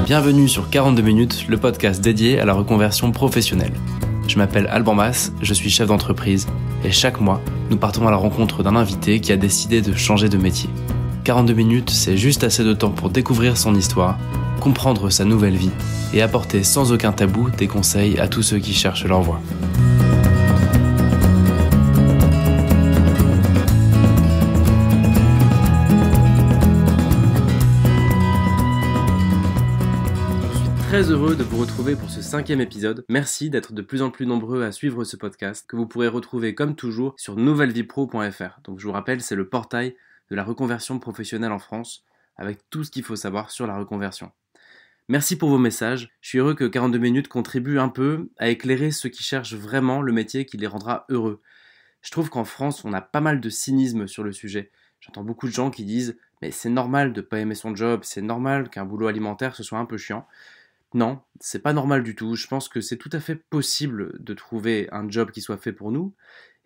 Bienvenue sur 42 minutes, le podcast dédié à la reconversion professionnelle. Je m'appelle Alban Mas, je suis chef d'entreprise et chaque mois, nous partons à la rencontre d'un invité qui a décidé de changer de métier. 42 minutes, c'est juste assez de temps pour découvrir son histoire, comprendre sa nouvelle vie et apporter sans aucun tabou des conseils à tous ceux qui cherchent leur voie. Très heureux de vous retrouver pour ce 5e épisode. Merci d'être de plus en plus nombreux à suivre ce podcast que vous pourrez retrouver comme toujours sur nouvellevipro.fr. Donc je vous rappelle, c'est le portail de la reconversion professionnelle en France avec tout ce qu'il faut savoir sur la reconversion. Merci pour vos messages. Je suis heureux que 42 minutes contribuent un peu à éclairer ceux qui cherchent vraiment le métier qui les rendra heureux. Je trouve qu'en France, on a pas mal de cynisme sur le sujet. J'entends beaucoup de gens qui disent « mais c'est normal de pas aimer son job, c'est normal qu'un boulot alimentaire ce soit un peu chiant ». Non, c'est pas normal du tout. Je pense que c'est tout à fait possible de trouver un job qui soit fait pour nous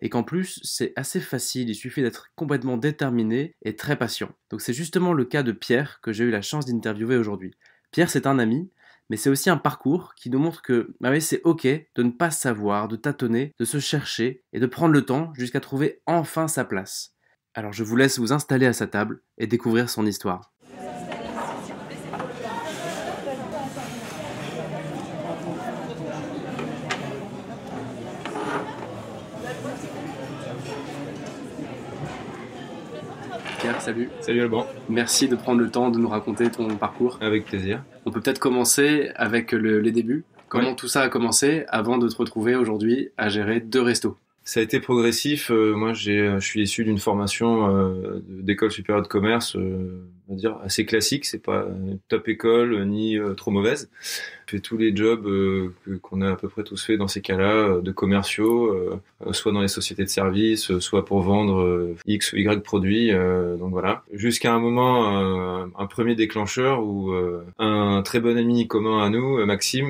et qu'en plus, c'est assez facile. Il suffit d'être complètement déterminé et très patient. Donc c'est justement le cas de Pierre que j'ai eu la chance d'interviewer aujourd'hui. Pierre, c'est un ami, mais c'est aussi un parcours qui nous montre que c'est ok de ne pas savoir, de tâtonner, de se chercher et de prendre le temps jusqu'à trouver enfin sa place. Alors je vous laisse vous installer à sa table et découvrir son histoire. Pierre, salut. Salut Alban. Merci de prendre le temps de nous raconter ton parcours. Avec plaisir. On peut peut-être commencer avec les débuts. Comment tout ça a commencé avant de te retrouver aujourd'hui à gérer 2 restos? Ça a été progressif. Moi, je suis issu d'une formation d'école supérieure de commerce, on va dire assez classique. C'est pas top école ni trop mauvaise. J'ai fait tous les jobs qu'on a à peu près tous fait dans ces cas-là, de commerciaux, soit dans les sociétés de services, soit pour vendre X ou Y produits. Donc voilà. Jusqu'à un moment, un premier déclencheur où un très bon ami commun à nous, Maxime,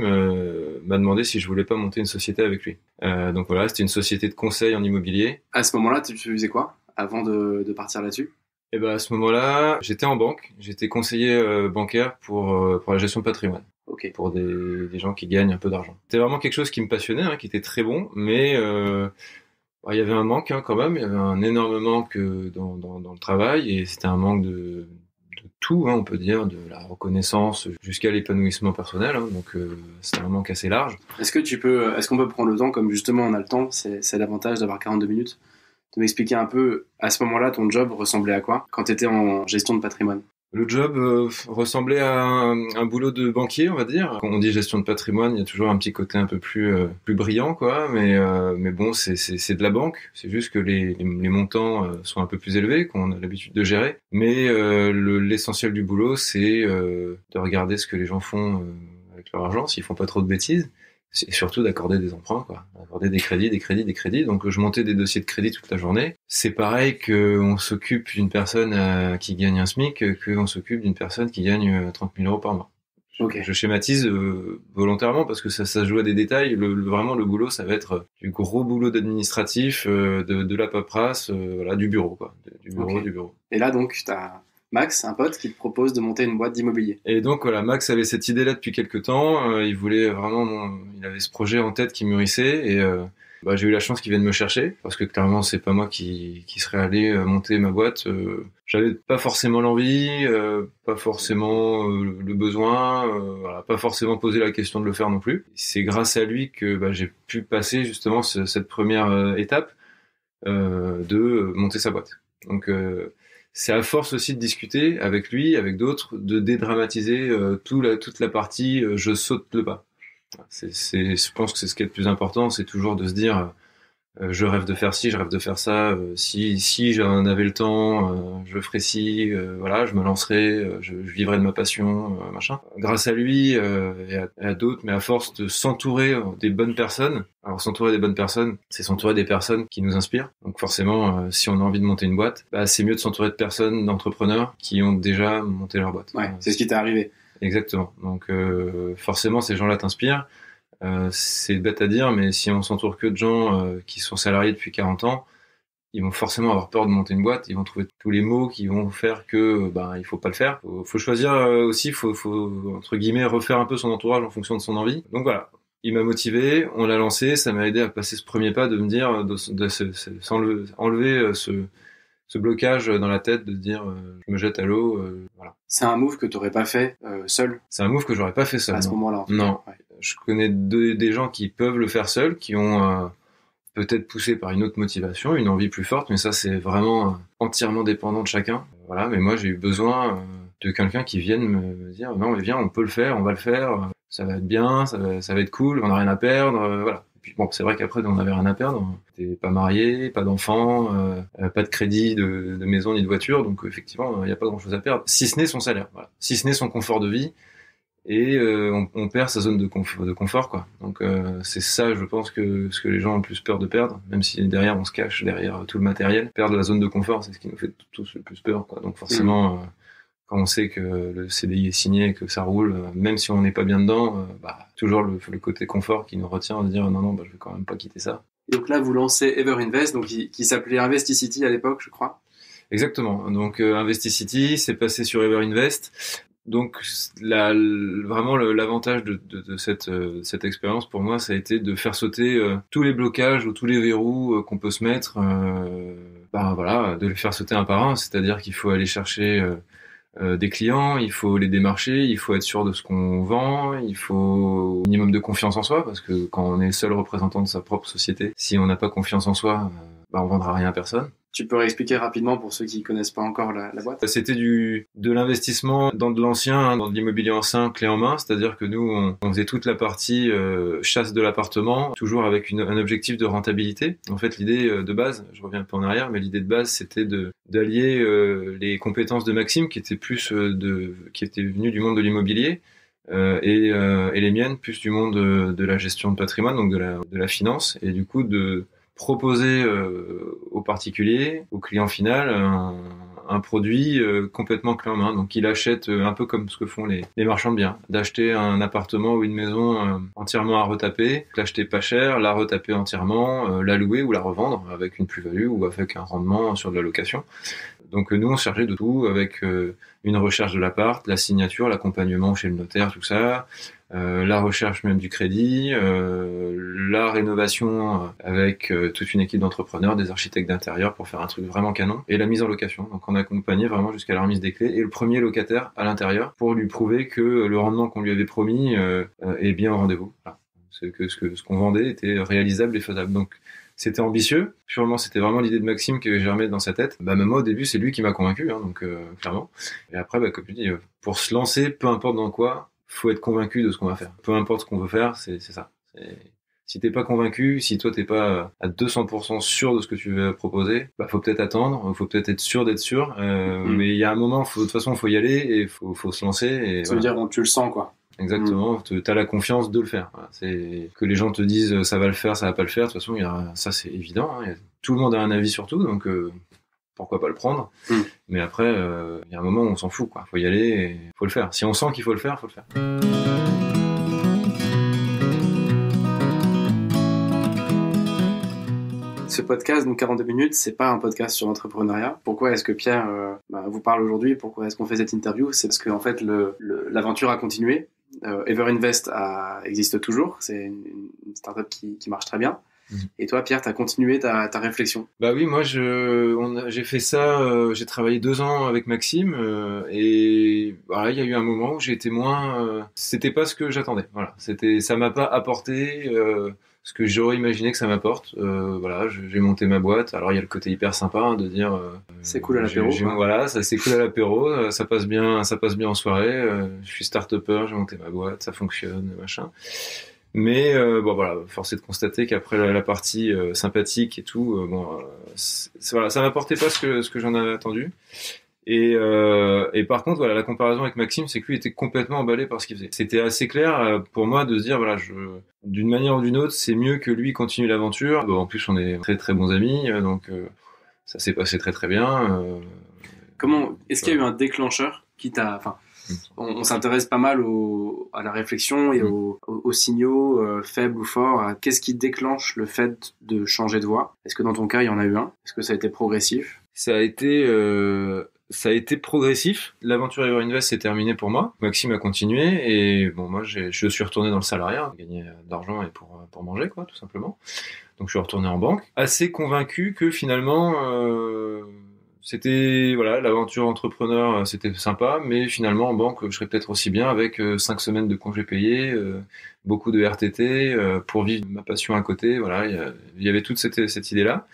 m'a demandé si je voulais pas monter une société avec lui. Donc voilà, c'était une société de conseil en immobilier. À ce moment-là, tu faisais quoi avant de partir là-dessus? Et ben à ce moment-là, j'étais en banque, j'étais conseiller bancaire pour la gestion de patrimoine. Okay. Pour des gens qui gagnent un peu d'argent. C'était vraiment quelque chose qui me passionnait, qui était très bon, mais il y avait un manque quand même, il y avait un énorme manque dans le travail, et c'était un manque de tout, on peut dire, de la reconnaissance jusqu'à l'épanouissement personnel, donc c'était un manque assez large. Est-ce qu'on peut prendre le temps, comme justement on a le temps, c'est l'avantage d'avoir 42 minutes, de m'expliquer un peu, à ce moment-là, ton job ressemblait à quoi quand tu étais en gestion de patrimoine? Le job ressemblait à un boulot de banquier, on va dire. Quand on dit gestion de patrimoine, il y a toujours un petit côté un peu plus brillant, quoi. Mais bon, c'est de la banque. C'est juste que les montants sont un peu plus élevés qu'on a l'habitude de gérer. Mais l'essentiel du boulot, c'est de regarder ce que les gens font avec leur argent, s'ils font pas trop de bêtises. C'est surtout d'accorder des emprunts, d'accorder des crédits. Donc je montais des dossiers de crédit toute la journée. C'est pareil qu'on s'occupe d'une personne qui gagne un SMIC qu'on s'occupe d'une personne qui gagne 30 000 euros par mois. Okay. Je schématise volontairement parce que ça se joue à des détails. Vraiment le boulot, ça va être du gros boulot d'administratif, de la paperasse, du bureau, du bureau. Et là donc t'as Max, un pote, qui te propose de monter une boîte d'immobilier. Et donc voilà, Max avait cette idée-là depuis quelques temps. Il voulait vraiment, il avait ce projet en tête qui mûrissait. Et j'ai eu la chance qu'il vienne me chercher parce que clairement c'est pas moi qui serais allé monter ma boîte. J'avais pas forcément l'envie, pas forcément le besoin, pas forcément posé la question de le faire non plus. C'est grâce à lui que j'ai pu passer justement cette première étape de monter sa boîte. Donc c'est à force aussi de discuter avec lui, avec d'autres, de dédramatiser toute la partie je saute le pas. Je pense que c'est ce qui est le plus important, c'est toujours de se dire je rêve de faire ci, je rêve de faire ça, si j'en avais le temps, je ferais ci, je me lancerais, je vivrais de ma passion, machin. Grâce à lui et à d'autres, mais à force de s'entourer des bonnes personnes. Alors s'entourer des bonnes personnes, c'est s'entourer des personnes qui nous inspirent. Donc forcément, si on a envie de monter une boîte, c'est mieux de s'entourer de personnes, d'entrepreneurs qui ont déjà monté leur boîte. Ouais, c'est ce qui t'est arrivé. Exactement. Donc forcément, ces gens-là t'inspirent. C'est bête à dire, mais si on s'entoure que de gens qui sont salariés depuis 40 ans, ils vont forcément avoir peur de monter une boîte, ils vont trouver tous les mots qui vont faire que il faut pas le faire. Faut choisir aussi, faut entre guillemets refaire un peu son entourage en fonction de son envie. Donc voilà, il m'a motivé, on l'a lancé, ça m'a aidé à passer ce premier pas, de me dire enlever ce blocage dans la tête, de se dire je me jette à l'eau, voilà. C'est un move que t'aurais pas fait seul. C'est un move que j'aurais pas fait seul. À ce moment-là. En fait. Non, ouais. Je connais des gens qui peuvent le faire seuls, qui ont peut-être poussé par une autre motivation, une envie plus forte, mais ça c'est vraiment entièrement dépendant de chacun. Voilà, mais moi j'ai eu besoin de quelqu'un qui vienne me dire non mais viens, on peut le faire, on va le faire, ça va être bien, ça va être cool, on n'a rien à perdre, voilà. Et puis bon, c'est vrai qu'après on n'avait rien à perdre, on n'était pas mariés, pas d'enfants, pas de crédit de maison ni de voiture, donc effectivement il n'y a pas grand chose à perdre, si ce n'est son salaire, voilà. Si ce n'est son confort de vie. Et on perd sa zone de confort quoi. Donc c'est ça, je pense, que ce que les gens ont le plus peur de perdre, même si derrière on se cache derrière tout le matériel. Perdre la zone de confort, c'est ce qui nous fait tous le plus peur quoi. Donc forcément quand on sait que le CDI est signé et que ça roule, même si on n'est pas bien dedans, toujours le côté confort qui nous retient de dire non, je vais quand même pas quitter ça. Et donc là vous lancez Ever Invest, donc qui s'appelait Investicity à l'époque, je crois. Exactement. Donc Investicity, c'est passé sur Ever Invest. Donc vraiment l'avantage de cette expérience pour moi, ça a été de faire sauter tous les blocages ou tous les verrous qu'on peut se mettre, de les faire sauter un par un. C'est-à-dire qu'il faut aller chercher des clients, il faut les démarcher, il faut être sûr de ce qu'on vend, il faut un minimum de confiance en soi, parce que quand on est seul représentant de sa propre société, si on n'a pas confiance en soi, on vendra rien à personne. Tu peux réexpliquer rapidement pour ceux qui connaissent pas encore la boîte? C'était de l'investissement dans de l'ancien, dans de l'immobilier ancien, clé en main. C'est-à-dire que nous, on faisait toute la partie chasse de l'appartement, toujours avec un objectif de rentabilité. En fait, l'idée de base, je reviens un peu en arrière, mais l'idée de base, c'était d'allier les compétences de Maxime, qui étaient qui étaient venues du monde de l'immobilier, et les miennes, plus du monde de la gestion de patrimoine, donc de la finance, et du coup de proposer aux particuliers, au client final, un produit complètement clé en main. Donc il achète un peu comme ce que font les marchands de biens, d'acheter un appartement ou une maison entièrement à retaper, l'acheter pas cher, la retaper entièrement, la louer ou la revendre avec une plus-value ou avec un rendement sur de la location. Donc nous on se chargeait de tout, avec une recherche de l'appart, la signature, l'accompagnement chez le notaire, tout ça, la recherche même du crédit, la rénovation avec toute une équipe d'entrepreneurs, des architectes d'intérieur pour faire un truc vraiment canon, et la mise en location. Donc on accompagnait vraiment jusqu'à la remise des clés et le premier locataire à l'intérieur pour lui prouver que le rendement qu'on lui avait promis est bien au rendez-vous. Voilà. C'est que ce qu'on vendait était réalisable et faisable. Donc c'était ambitieux. Sûrement, c'était vraiment l'idée de Maxime qui avait germé dans sa tête. Même moi, au début, c'est lui qui m'a convaincu, donc clairement. Et après, comme tu dis, pour se lancer, peu importe dans quoi, faut être convaincu de ce qu'on va faire. Peu importe ce qu'on veut faire, c'est ça. Si t'es pas convaincu, si toi t'es pas à 200% sûr de ce que tu veux proposer, faut peut-être attendre, faut peut-être être sûr d'être sûr. Mais il y a un moment, de toute façon, faut y aller et faut se lancer. Et ça veut dire tu le sens, quoi. Exactement, t'as la confiance de le faire. Voilà. C'est que les gens te disent ça va le faire, ça va pas le faire. De toute façon, ça c'est évident. Tout le monde a un avis sur tout, donc pourquoi pas le prendre. Mais après, il y a un moment où on s'en fout, quoi. Faut y aller, et faut le faire. Si on sent qu'il faut le faire, faut le faire. Ce podcast, donc 42 minutes, c'est pas un podcast sur l'entrepreneuriat. Pourquoi est-ce que Pierre vous parle aujourd'hui? Pourquoi est-ce qu'on fait cette interview? C'est parce que en fait l'aventure a continué. Ever Invest existe toujours. C'est une startup qui marche très bien. Et toi, Pierre, t'as continué ta réflexion? Oui, moi j'ai fait ça. J'ai travaillé 2 ans avec Maxime et voilà, il y a eu un moment où j'ai été moins. C'était pas ce que j'attendais. Voilà, ça m'a pas apporté ce que j'aurais imaginé que ça m'apporte. Voilà, j'ai monté ma boîte. Alors il y a le côté hyper sympa de dire. C'est cool à l'apéro. Voilà, ça c'est cool à l'apéro. Ça passe bien en soirée. Je suis start-upper, j'ai monté ma boîte, ça fonctionne, machin. Mais voilà, force est de constater qu'après la partie sympathique et tout, voilà, ça m'apportait pas ce que j'en avais attendu. Et par contre, voilà, la comparaison avec Maxime, c'est que lui était complètement emballé par ce qu'il faisait. C'était assez clair pour moi de se dire, voilà, d'une manière ou d'une autre, c'est mieux que lui continue l'aventure. En plus, on est très très bons amis, donc ça s'est passé très très bien. Comment est-ce qu'il y a eu un déclencheur qui t'a, On s'intéresse pas mal à la réflexion et aux signaux faibles ou forts. Qu'est-ce qui déclenche le fait de changer de voie? Est-ce que dans ton cas, il y en a eu un? Est-ce que ça a été progressif? Ça a été progressif. L'aventure Everinvest s'est terminée pour moi. Maxime a continué et bon, moi, je suis retourné dans le salariat, gagner d'argent et pour manger, quoi, tout simplement. Donc, je suis retourné en banque. Assez convaincu que finalement, c'était, voilà, l'aventure entrepreneur, c'était sympa, mais finalement, en banque, je serais peut-être aussi bien avec 5 semaines de congés payés, beaucoup de RTT, pour vivre ma passion à côté. Voilà, il y avait toute cette idée-là.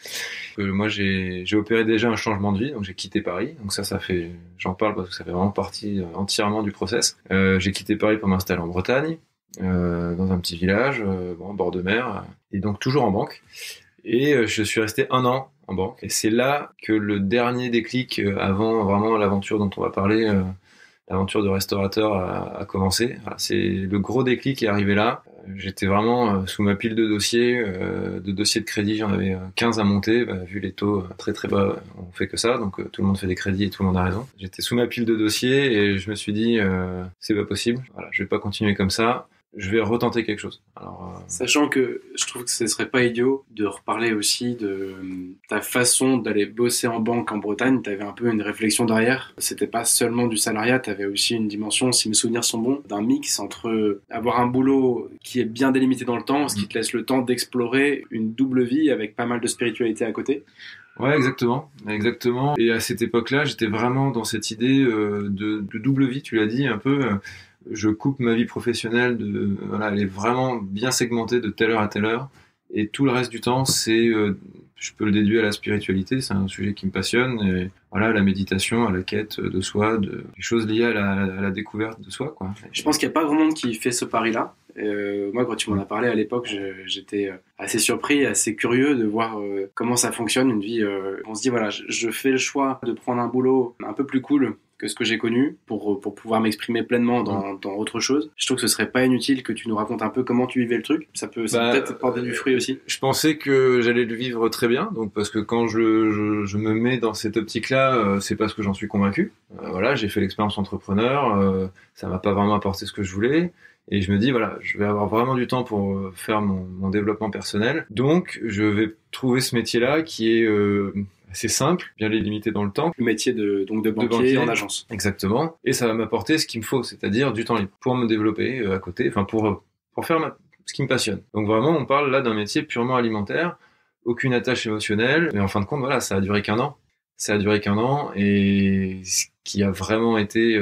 Moi, j'ai opéré déjà un changement de vie, donc j'ai quitté Paris. Donc ça fait, j'en parle parce que ça fait vraiment partie entièrement du process. J'ai quitté Paris pour m'installer en Bretagne, dans un petit village, en bord de mer, et donc toujours en banque. Et je suis resté 1 an en banque. Et c'est là que le dernier déclic, avant vraiment l'aventure dont on va parler, l'aventure de restaurateur a commencé. Voilà, c'est le gros déclic qui est arrivé là. J'étais vraiment sous ma pile de dossiers de crédit. J'en avais 15 à monter. Vu les taux très très bas, on fait que ça. Donc tout le monde fait des crédits et tout le monde a raison. J'étais sous ma pile de dossiers et je me suis dit, c'est pas possible. Voilà, je vais pas continuer comme ça. Je vais retenter quelque chose. Alors, Sachant que je trouve que ce serait pas idiot de reparler aussi de ta façon d'aller bosser en banque en Bretagne. T'avais un peu une réflexion derrière. C'était pas seulement du salariat, t'avais aussi une dimension, si mes souvenirs sont bons, d'un mix entre avoir un boulot qui est bien délimité dans le temps, ce qui te laisse le temps d'explorer une double vie avec pas mal de spiritualité à côté. Ouais, exactement. Et à cette époque-là, j'étais vraiment dans cette idée de double vie, tu l'as dit un peu. Je coupe ma vie professionnelle, voilà, elle est vraiment bien segmentée de telle heure à telle heure, et tout le reste du temps, je peux le déduire à la spiritualité, c'est un sujet qui me passionne, et voilà, à la méditation, à la quête de soi, des choses liées à la découverte de soi, quoi. Je pense qu'il n'y a pas grand monde qui fait ce pari-là. Moi, quand tu m'en as parlé à l'époque, j'étais assez surpris, assez curieux de voir comment ça fonctionne, une vie. On se dit, voilà, je fais le choix de prendre un boulot un peu plus cool que ce que j'ai connu pour pouvoir m'exprimer pleinement dans autre chose. Je trouve que ce serait pas inutile que tu nous racontes un peu comment tu vivais le truc. Ça peut peut-être porter du fruit aussi. Je pensais que j'allais le vivre très bien, donc parce que quand je me mets dans cette optique-là, c'est parce que j'en suis convaincu. Voilà, j'ai fait l'expérience entrepreneur, ça m'a pas vraiment apporté ce que je voulais. Et je me dis, voilà, je vais avoir vraiment du temps pour faire mon développement personnel. Donc, je vais trouver ce métier-là qui est assez simple, bien limité dans le temps. Le métier de banquier en agence. Exactement. Et ça va m'apporter ce qu'il me faut, c'est-à-dire du temps libre pour me développer à côté, enfin pour faire ce qui me passionne. Donc vraiment, on parle là d'un métier purement alimentaire, aucune attache émotionnelle. Mais en fin de compte, voilà, ça a duré qu'un an. Et ce qui a vraiment été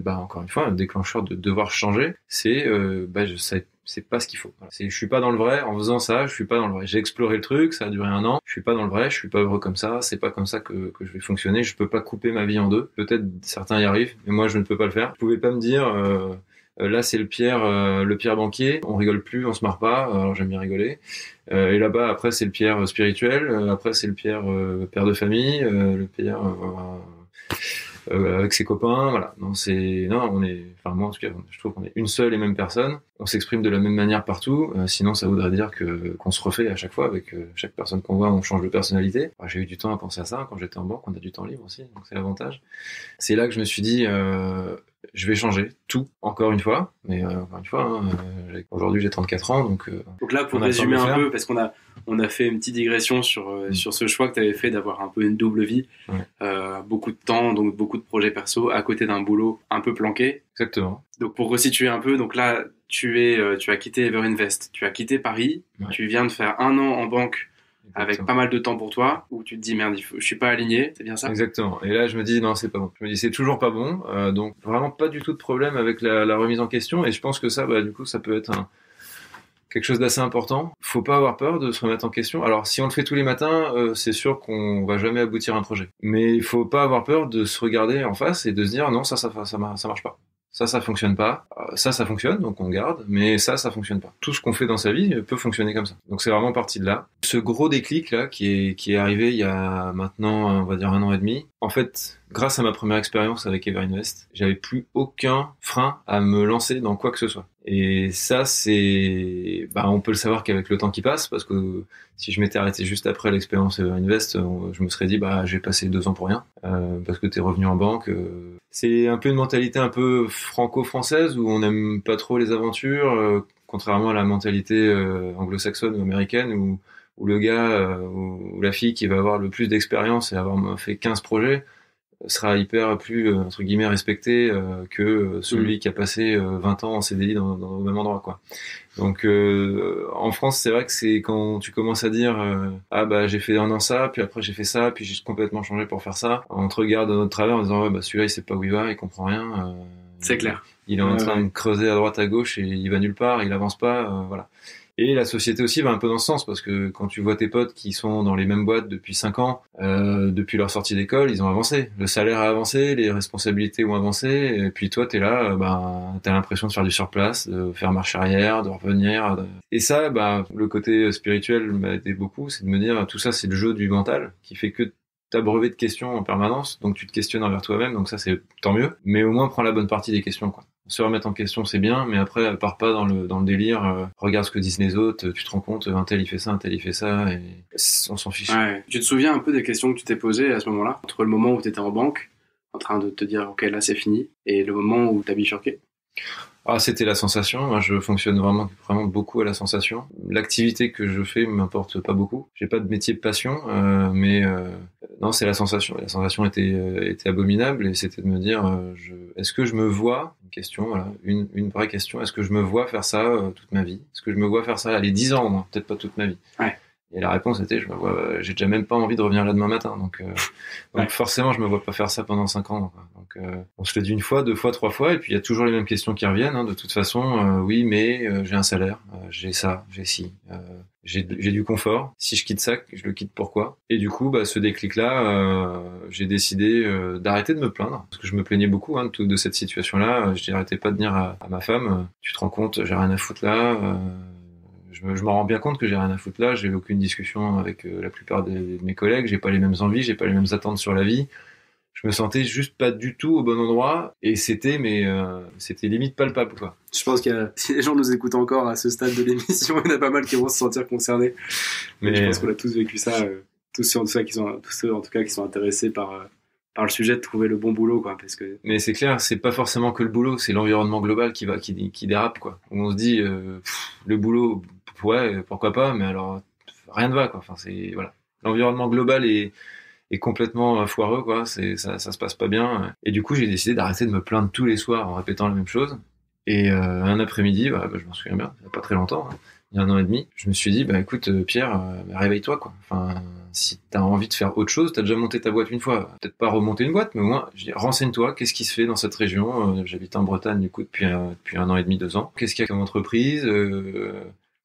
encore une fois, un déclencheur de devoir changer, c'est pas ce qu'il faut. Voilà. Je suis pas dans le vrai. En faisant ça, je suis pas dans le vrai. J'ai exploré le truc, ça a duré 1 an. Je suis pas dans le vrai, je suis pas heureux comme ça. C'est pas comme ça que je vais fonctionner. Je peux pas couper ma vie en deux. Peut-être certains y arrivent, mais moi je ne peux pas le faire. Je pouvais pas me dire là c'est le Pierre banquier. On rigole plus, on se marre pas. Alors j'aime bien rigoler. Et là-bas après c'est le Pierre spirituel. Après c'est le Pierre père de famille. Le Pierre avec ses copains, voilà. Moi en tout cas, je trouve qu'on est une seule et même personne. On s'exprime de la même manière partout. Sinon, ça voudrait dire qu'on se refait à chaque fois avec chaque personne qu'on voit, on change de personnalité. J'ai eu du temps à penser à ça. Quand j'étais en banque, on a du temps libre aussi, donc c'est l'avantage. C'est là que je me suis dit, je vais changer tout, encore une fois. Mais encore une fois, aujourd'hui j'ai 34 ans, donc là, pour résumer un peu, parce qu'on a fait une petite digression sur ce choix que tu avais fait d'avoir un peu une double vie, beaucoup de temps, donc beaucoup de projets perso à côté d'un boulot un peu planqué. Exactement. Donc pour resituer un peu, donc là tu as quitté Everinvest, tu as quitté Paris, tu viens de faire 1 an en banque. Exactement. Avec pas mal de temps pour toi, où tu te dis merde, je suis pas aligné, c'est bien ça? Exactement. Et là, je me dis non, c'est pas bon. Je me dis c'est toujours pas bon. Donc vraiment pas du tout de problème avec la remise en question. Et je pense que ça, du coup, ça peut être quelque chose d'assez important. Faut pas avoir peur de se remettre en question. Alors si on le fait tous les matins, c'est sûr qu'on va jamais aboutir à un projet. Mais il faut pas avoir peur de se regarder en face et de se dire non, ça marche pas. Ça fonctionne pas. Ça fonctionne, donc on garde, mais ça fonctionne pas. Tout ce qu'on fait dans sa vie peut fonctionner comme ça. Donc c'est vraiment parti de là. Ce gros déclic là qui est arrivé il y a maintenant, on va dire 1 an et demi. En fait, grâce à ma première expérience avec Everinvest, j'avais plus aucun frein à me lancer dans quoi que ce soit. Et ça, on peut le savoir qu'avec le temps qui passe, parce que si je m'étais arrêté juste après l'expérience Everinvest, je me serais dit, j'ai passé 2 ans pour rien, parce que t'es revenu en banque, C'est un peu une mentalité un peu franco-française où on n'aime pas trop les aventures, contrairement à la mentalité anglo-saxonne ou américaine où le gars ou la fille qui va avoir le plus d'expérience et avoir fait 15 projets sera hyper plus entre guillemets respecté que celui qui a passé 20 ans en CDI dans le même endroit, quoi. Donc en France, c'est vrai que c'est quand tu commences à dire ah bah j'ai fait un an ça, puis après j'ai fait ça, puis j'ai complètement changé pour faire ça. On te regarde de notre travers en disant ouais bah celui-là il sait pas où il va, il comprend rien. C'est clair. Il est en train de creuser à droite à gauche et il va nulle part, il avance pas, voilà. Et la société aussi va un peu dans ce sens, parce que quand tu vois tes potes qui sont dans les mêmes boîtes depuis 5 ans, depuis leur sortie d'école, ils ont avancé. Le salaire a avancé, les responsabilités ont avancé, et puis toi, t'es là, t'as l'impression de faire du surplace, de faire marche arrière, de revenir. Et ça, le côté spirituel m'a aidé beaucoup, c'est de me dire, tout ça, c'est le jeu du mental, qui fait que t'abreuver de questions en permanence, donc tu te questionnes envers toi-même, donc ça, c'est tant mieux. Mais au moins, prends la bonne partie des questions, quoi. Se remettre en question, c'est bien, mais après, pars pas dans le délire, regarde ce que disent les autres, tu te rends compte, un tel il fait ça, un tel il fait ça, et on s'en fiche. Ouais. Tu te souviens un peu des questions que tu t'es posées à ce moment-là, entre le moment où tu étais en banque, en train de te dire ok là c'est fini, et le moment où t'as bifurqué? Ah, c'était la sensation. Moi, je fonctionne vraiment beaucoup à la sensation. L'activité que je fais m'importe pas beaucoup. J'ai pas de métier de passion, mais non, c'est la sensation. La sensation était abominable et c'était de me dire, est-ce que je me vois, une question, voilà, une vraie question, est-ce que je me vois faire ça toute ma vie? Est-ce que je me vois faire ça, allez, 10 ans, moi, peut-être pas toute ma vie. Ouais. Et la réponse était, je me vois, j'ai déjà même pas envie de revenir là demain matin. Donc forcément, je me vois pas faire ça pendant 5 ans. Quoi. Donc on se le dit 1 fois, 2 fois, 3 fois, et puis il y a toujours les mêmes questions qui reviennent. Hein, de toute façon, oui, mais j'ai un salaire, j'ai ça, j'ai ci, j'ai du confort. Si je quitte ça, je le quitte pourquoi? Et du coup, ce déclic-là, j'ai décidé d'arrêter de me plaindre, parce que je me plaignais beaucoup de cette situation-là. Je n'arrêtais pas de dire à ma femme, tu te rends compte, j'ai rien à foutre là. Je m'en rends bien compte que j'ai rien à foutre là, j'ai aucune discussion avec la plupart de mes collègues, j'ai pas les mêmes envies, j'ai pas les mêmes attentes sur la vie. Je me sentais juste pas du tout au bon endroit et c'était limite palpable, quoi. Je pense que si les gens nous écoutent encore à ce stade de l'émission, il y en a pas mal qui vont se sentir concernés. Mais je pense qu'on a tous vécu ça, tous ceux en tout cas qui sont intéressés par le sujet de trouver le bon boulot, quoi, parce que... Mais c'est clair, c'est pas forcément que le boulot, c'est l'environnement global qui dérape, quoi. On se dit le boulot, ouais, pourquoi pas, mais alors rien ne va, quoi. Enfin, c'est voilà, l'environnement global est complètement foireux, quoi. Ça se passe pas bien. Et du coup, j'ai décidé d'arrêter de me plaindre tous les soirs en répétant la même chose. Et un après-midi, je m'en souviens bien, il y a pas très longtemps, il y a 1 an et demi, je me suis dit, écoute, Pierre, réveille-toi, quoi. Enfin, si t'as envie de faire autre chose, t'as déjà monté ta boîte 1 fois. Peut-être pas remonter une boîte, mais au moins, renseigne-toi, qu'est-ce qui se fait dans cette région? J'habite en Bretagne, du coup, depuis 1 an et demi, 2 ans. Qu'est-ce qu'il y a comme entreprise?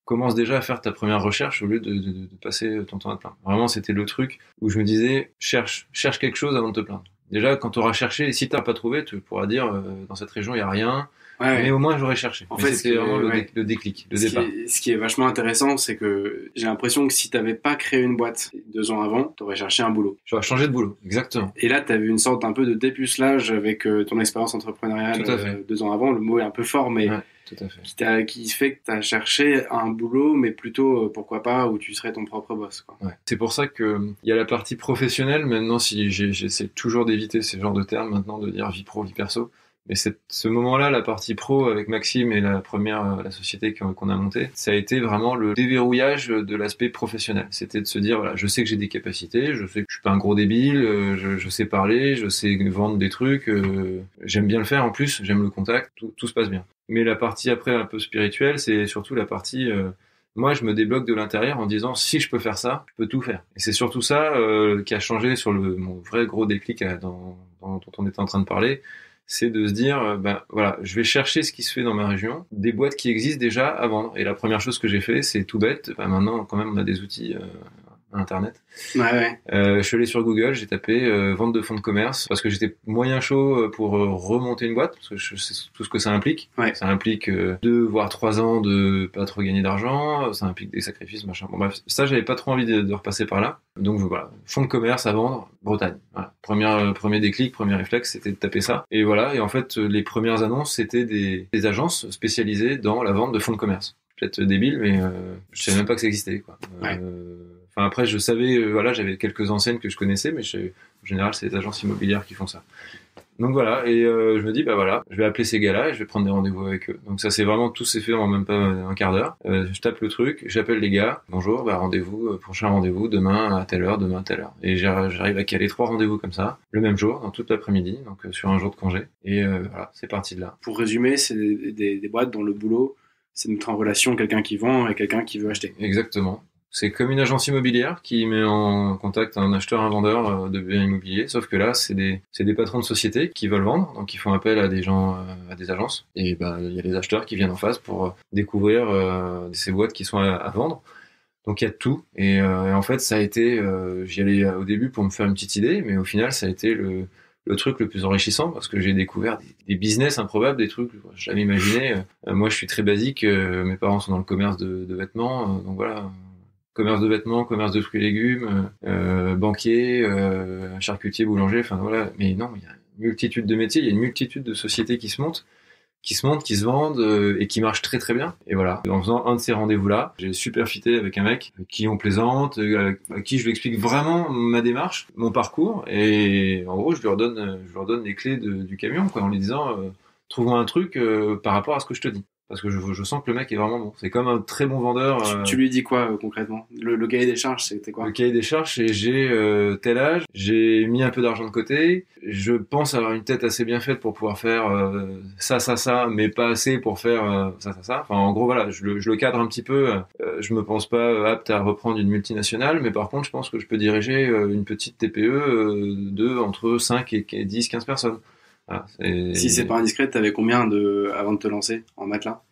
Commence déjà à faire ta première recherche au lieu de passer ton temps à te plaindre. Vraiment, c'était le truc où je me disais, cherche quelque chose avant de te plaindre. Déjà, quand tu auras cherché, et si t'as pas trouvé, tu pourras dire, dans cette région, il y a rien. Ouais. Mais au moins, j'aurais cherché. En fait, c'était vraiment le déclic, le départ. Ce qui est vachement intéressant, c'est que j'ai l'impression que si t'avais pas créé une boîte 2 ans avant, t'aurais cherché un boulot. J'aurais changé de boulot, exactement. Et là, t'as vu une sorte un peu de dépucelage avec ton expérience entrepreneuriale 2 ans avant. Le mot est un peu fort, mais... Ouais. Tout à fait. Qui fait que tu as cherché un boulot, mais plutôt, pourquoi pas, où tu serais ton propre boss, quoi. Ouais. C'est pour ça qu'il y a la partie professionnelle. Maintenant, si j'essaie toujours d'éviter ce genre de termes maintenant, de dire vie pro, vie perso. Mais ce moment-là, la partie pro avec Maxime et la société qu'on a montée, ça a été vraiment le déverrouillage de l'aspect professionnel. C'était de se dire, voilà, je sais que j'ai des capacités, je sais que je suis pas un gros débile, je sais parler, je sais vendre des trucs, j'aime bien le faire en plus, j'aime le contact, tout se passe bien. Mais la partie après un peu spirituelle, c'est surtout la partie... moi, je me débloque de l'intérieur en disant, si je peux faire ça, je peux tout faire. Et c'est surtout ça qui a changé sur mon vrai gros déclic dont on était en train de parler. C'est de se dire, voilà, je vais chercher ce qui se fait dans ma région, des boîtes qui existent déjà à vendre. Et la première chose que j'ai fait, c'est tout bête. Maintenant, quand même, on a des outils à Internet. Ouais. Je suis allé sur Google, j'ai tapé vente de fonds de commerce parce que j'étais moyen chaud pour remonter une boîte parce que je sais tout ce que ça implique. Ouais. Ça implique 2 voire 3 ans de pas trop gagner d'argent, ça implique des sacrifices, machin. Bon bref, ça j'avais pas trop envie de repasser par là. Donc voilà, fonds de commerce à vendre, Bretagne. Voilà. Premier déclic, premier réflexe, c'était de taper ça. Et voilà, et en fait les premières annonces c'était des agences spécialisées dans la vente de fonds de commerce. Peut-être débile, mais je savais même pas que ça existait, quoi. Ouais. Enfin après je savais, voilà, j'avais quelques enseignes que je connaissais, mais en général c'est les agences immobilières qui font ça. Donc voilà, et je me dis bah voilà, je vais appeler ces gars-là et je vais prendre des rendez-vous avec eux. Donc ça c'est vraiment, tout s'est fait en même pas un quart d'heure. Je tape le truc, j'appelle les gars, bonjour, bah rendez-vous, prochain rendez-vous demain à telle heure, demain à telle heure. Et j'arrive à caler 3 rendez-vous comme ça, le même jour, dans toute l'après-midi, donc sur un jour de congé. Et voilà, c'est parti de là. Pour résumer, c'est des boîtes dont le boulot, c'est de mettre en relation quelqu'un qui vend et quelqu'un qui veut acheter. Exactement. C'est comme une agence immobilière qui met en contact un acheteur, un vendeur de biens immobiliers, sauf que là, c'est des patrons de société qui veulent vendre, donc ils font appel à des gens, à des agences, et bah il y a des acheteurs qui viennent en face pour découvrir ces boîtes qui sont à vendre. Donc il y a de tout, et en fait ça a été, j'y allais au début pour me faire une petite idée, mais au final ça a été le truc le plus enrichissant parce que j'ai découvert des business improbables, des trucs que je jamais imaginé. Moi je suis très basique, mes parents sont dans le commerce de vêtements, donc voilà. Commerce de vêtements, commerce de fruits et légumes, banquier, charcutier, boulanger, enfin voilà. Mais non, il y a une multitude de métiers, il y a une multitude de sociétés qui se montent, qui se vendent et qui marchent très très bien. Et voilà, en faisant un de ces rendez-vous-là, j'ai super fité avec un mec avec qui on plaisante, à qui je lui explique vraiment ma démarche, mon parcours, et en gros je leur donne les clés du camion, quoi, en lui disant trouve-moi un truc par rapport à ce que je te dis. Parce que je sens que le mec est vraiment bon. C'est comme un très bon vendeur. Tu lui dis quoi concrètement? Le cahier des charges, c'était quoi? Le cahier des charges, c'est j'ai tel âge, j'ai mis un peu d'argent de côté, je pense avoir une tête assez bien faite pour pouvoir faire ça, mais pas assez pour faire ça. Enfin, en gros, voilà, je le cadre un petit peu. Je me pense pas apte à reprendre une multinationale, mais par contre, je pense que je peux diriger une petite TPE de entre 5 et 10, 15 personnes. Voilà, si c'est pas indiscret, t'avais combien avant de te lancer en matelas?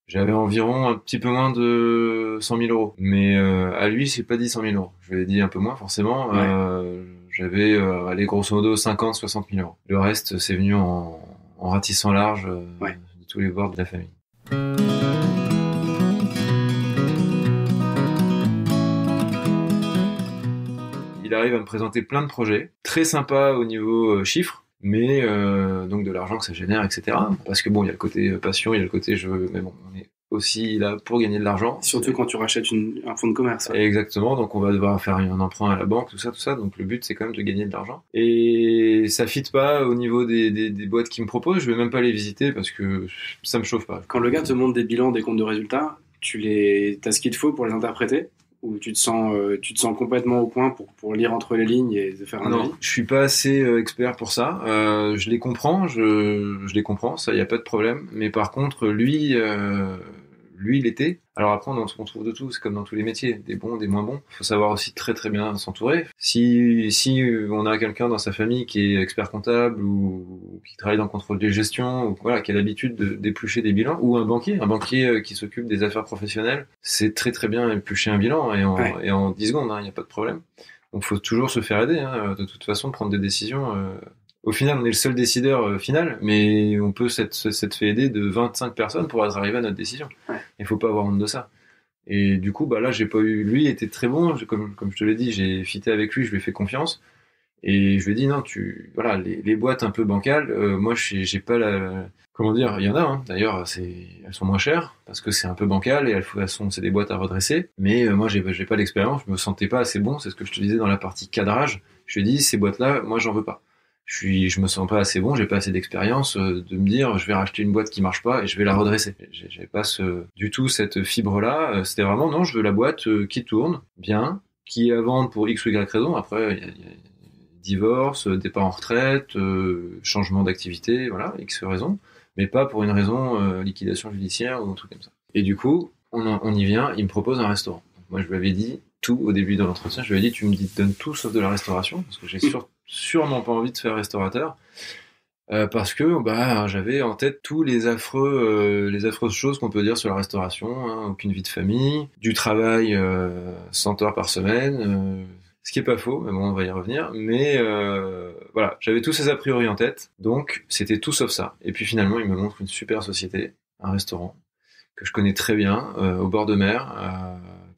J'avais environ un petit peu moins de 100 000 euros. Mais à lui, j'ai pas dit 100 000 euros. Je lui ai dit un peu moins, forcément. Ouais. J'avais, allez, grosso modo, 50, 60 000 euros. Le reste, c'est venu en ratissant large de tous les bords de la famille. Il arrive à me présenter plein de projets. Très sympa au niveau chiffres. Mais donc de l'argent que ça génère, etc. Parce que bon, il y a le côté passion, il y a le côté je veux, mais bon, on est aussi là pour gagner de l'argent. Surtout quand tu rachètes un fonds de commerce. Ouais. Exactement, donc on va devoir faire un emprunt à la banque, tout ça. Donc le but c'est quand même de gagner de l'argent. Et ça fit pas au niveau des boîtes qui me proposent. Je vais même pas les visiter parce que ça me chauffe pas. Quand le gars te montre des bilans, des comptes de résultats, t'as ce qu'il te faut pour les interpréter? Ou tu te sens complètement au point pour lire entre les lignes et faire un avis? Non, je suis pas assez expert pour ça. Je les comprends, je les comprends, ça y a pas de problème. Mais par contre, lui, il était. Alors après, on trouve de tout. C'est comme dans tous les métiers, des bons, des moins bons. Il faut savoir aussi très très bien s'entourer. Si on a quelqu'un dans sa famille qui est expert comptable ou qui travaille dans le contrôle de gestion ou voilà, qui a l'habitude d'éplucher des bilans, ou un banquier qui s'occupe des affaires professionnelles, c'est très très bien éplucher un bilan et en 10 secondes, il n'y a pas de problème. Donc faut toujours se faire aider. De toute façon, prendre des décisions. Au final, on est le seul décideur final, mais on peut s'être fait aider de 25 personnes pour arriver à notre décision. Ouais. Il faut pas avoir honte de ça. Et du coup, bah là, j'ai pas eu. Lui était très bon, comme je te l'ai dit, j'ai fité avec lui, je lui ai fait confiance. Et je lui ai dit non, voilà, les boîtes un peu bancales, moi, j'ai pas la. Comment dire, il y en a. Hein. D'ailleurs, elles sont moins chères parce que c'est un peu bancal et c'est des boîtes à redresser. Mais moi, j'ai pas l'expérience, je me sentais pas assez bon. C'est ce que je te disais dans la partie cadrage. Je lui ai dit ces boîtes-là, moi, j'en veux pas. Je me sens pas assez bon, j'ai pas assez d'expérience de me dire je vais racheter une boîte qui marche pas et je vais la redresser. J'avais pas du tout cette fibre-là. C'était vraiment non, je veux la boîte qui tourne bien, qui est à vendre pour X ou Y raison. Après, il y a divorce, départ en retraite, changement d'activité, voilà, X raison, mais pas pour une raison liquidation judiciaire ou un truc comme ça. Et du coup, on y vient, il me propose un restaurant. Donc, moi, je lui avais dit tout au début de l'entretien. Je lui ai dit tu me donnes tout sauf de la restauration parce que j'ai sûrement pas envie de faire restaurateur parce que j'avais en tête tous les affreuses choses qu'on peut dire sur la restauration, hein, aucune vie de famille, du travail 100 heures par semaine, ce qui est pas faux, mais bon on va y revenir, mais voilà, j'avais tous ces a priori en tête, donc c'était tout sauf ça. Et puis finalement il me montre une super société, un restaurant que je connais très bien au bord de mer,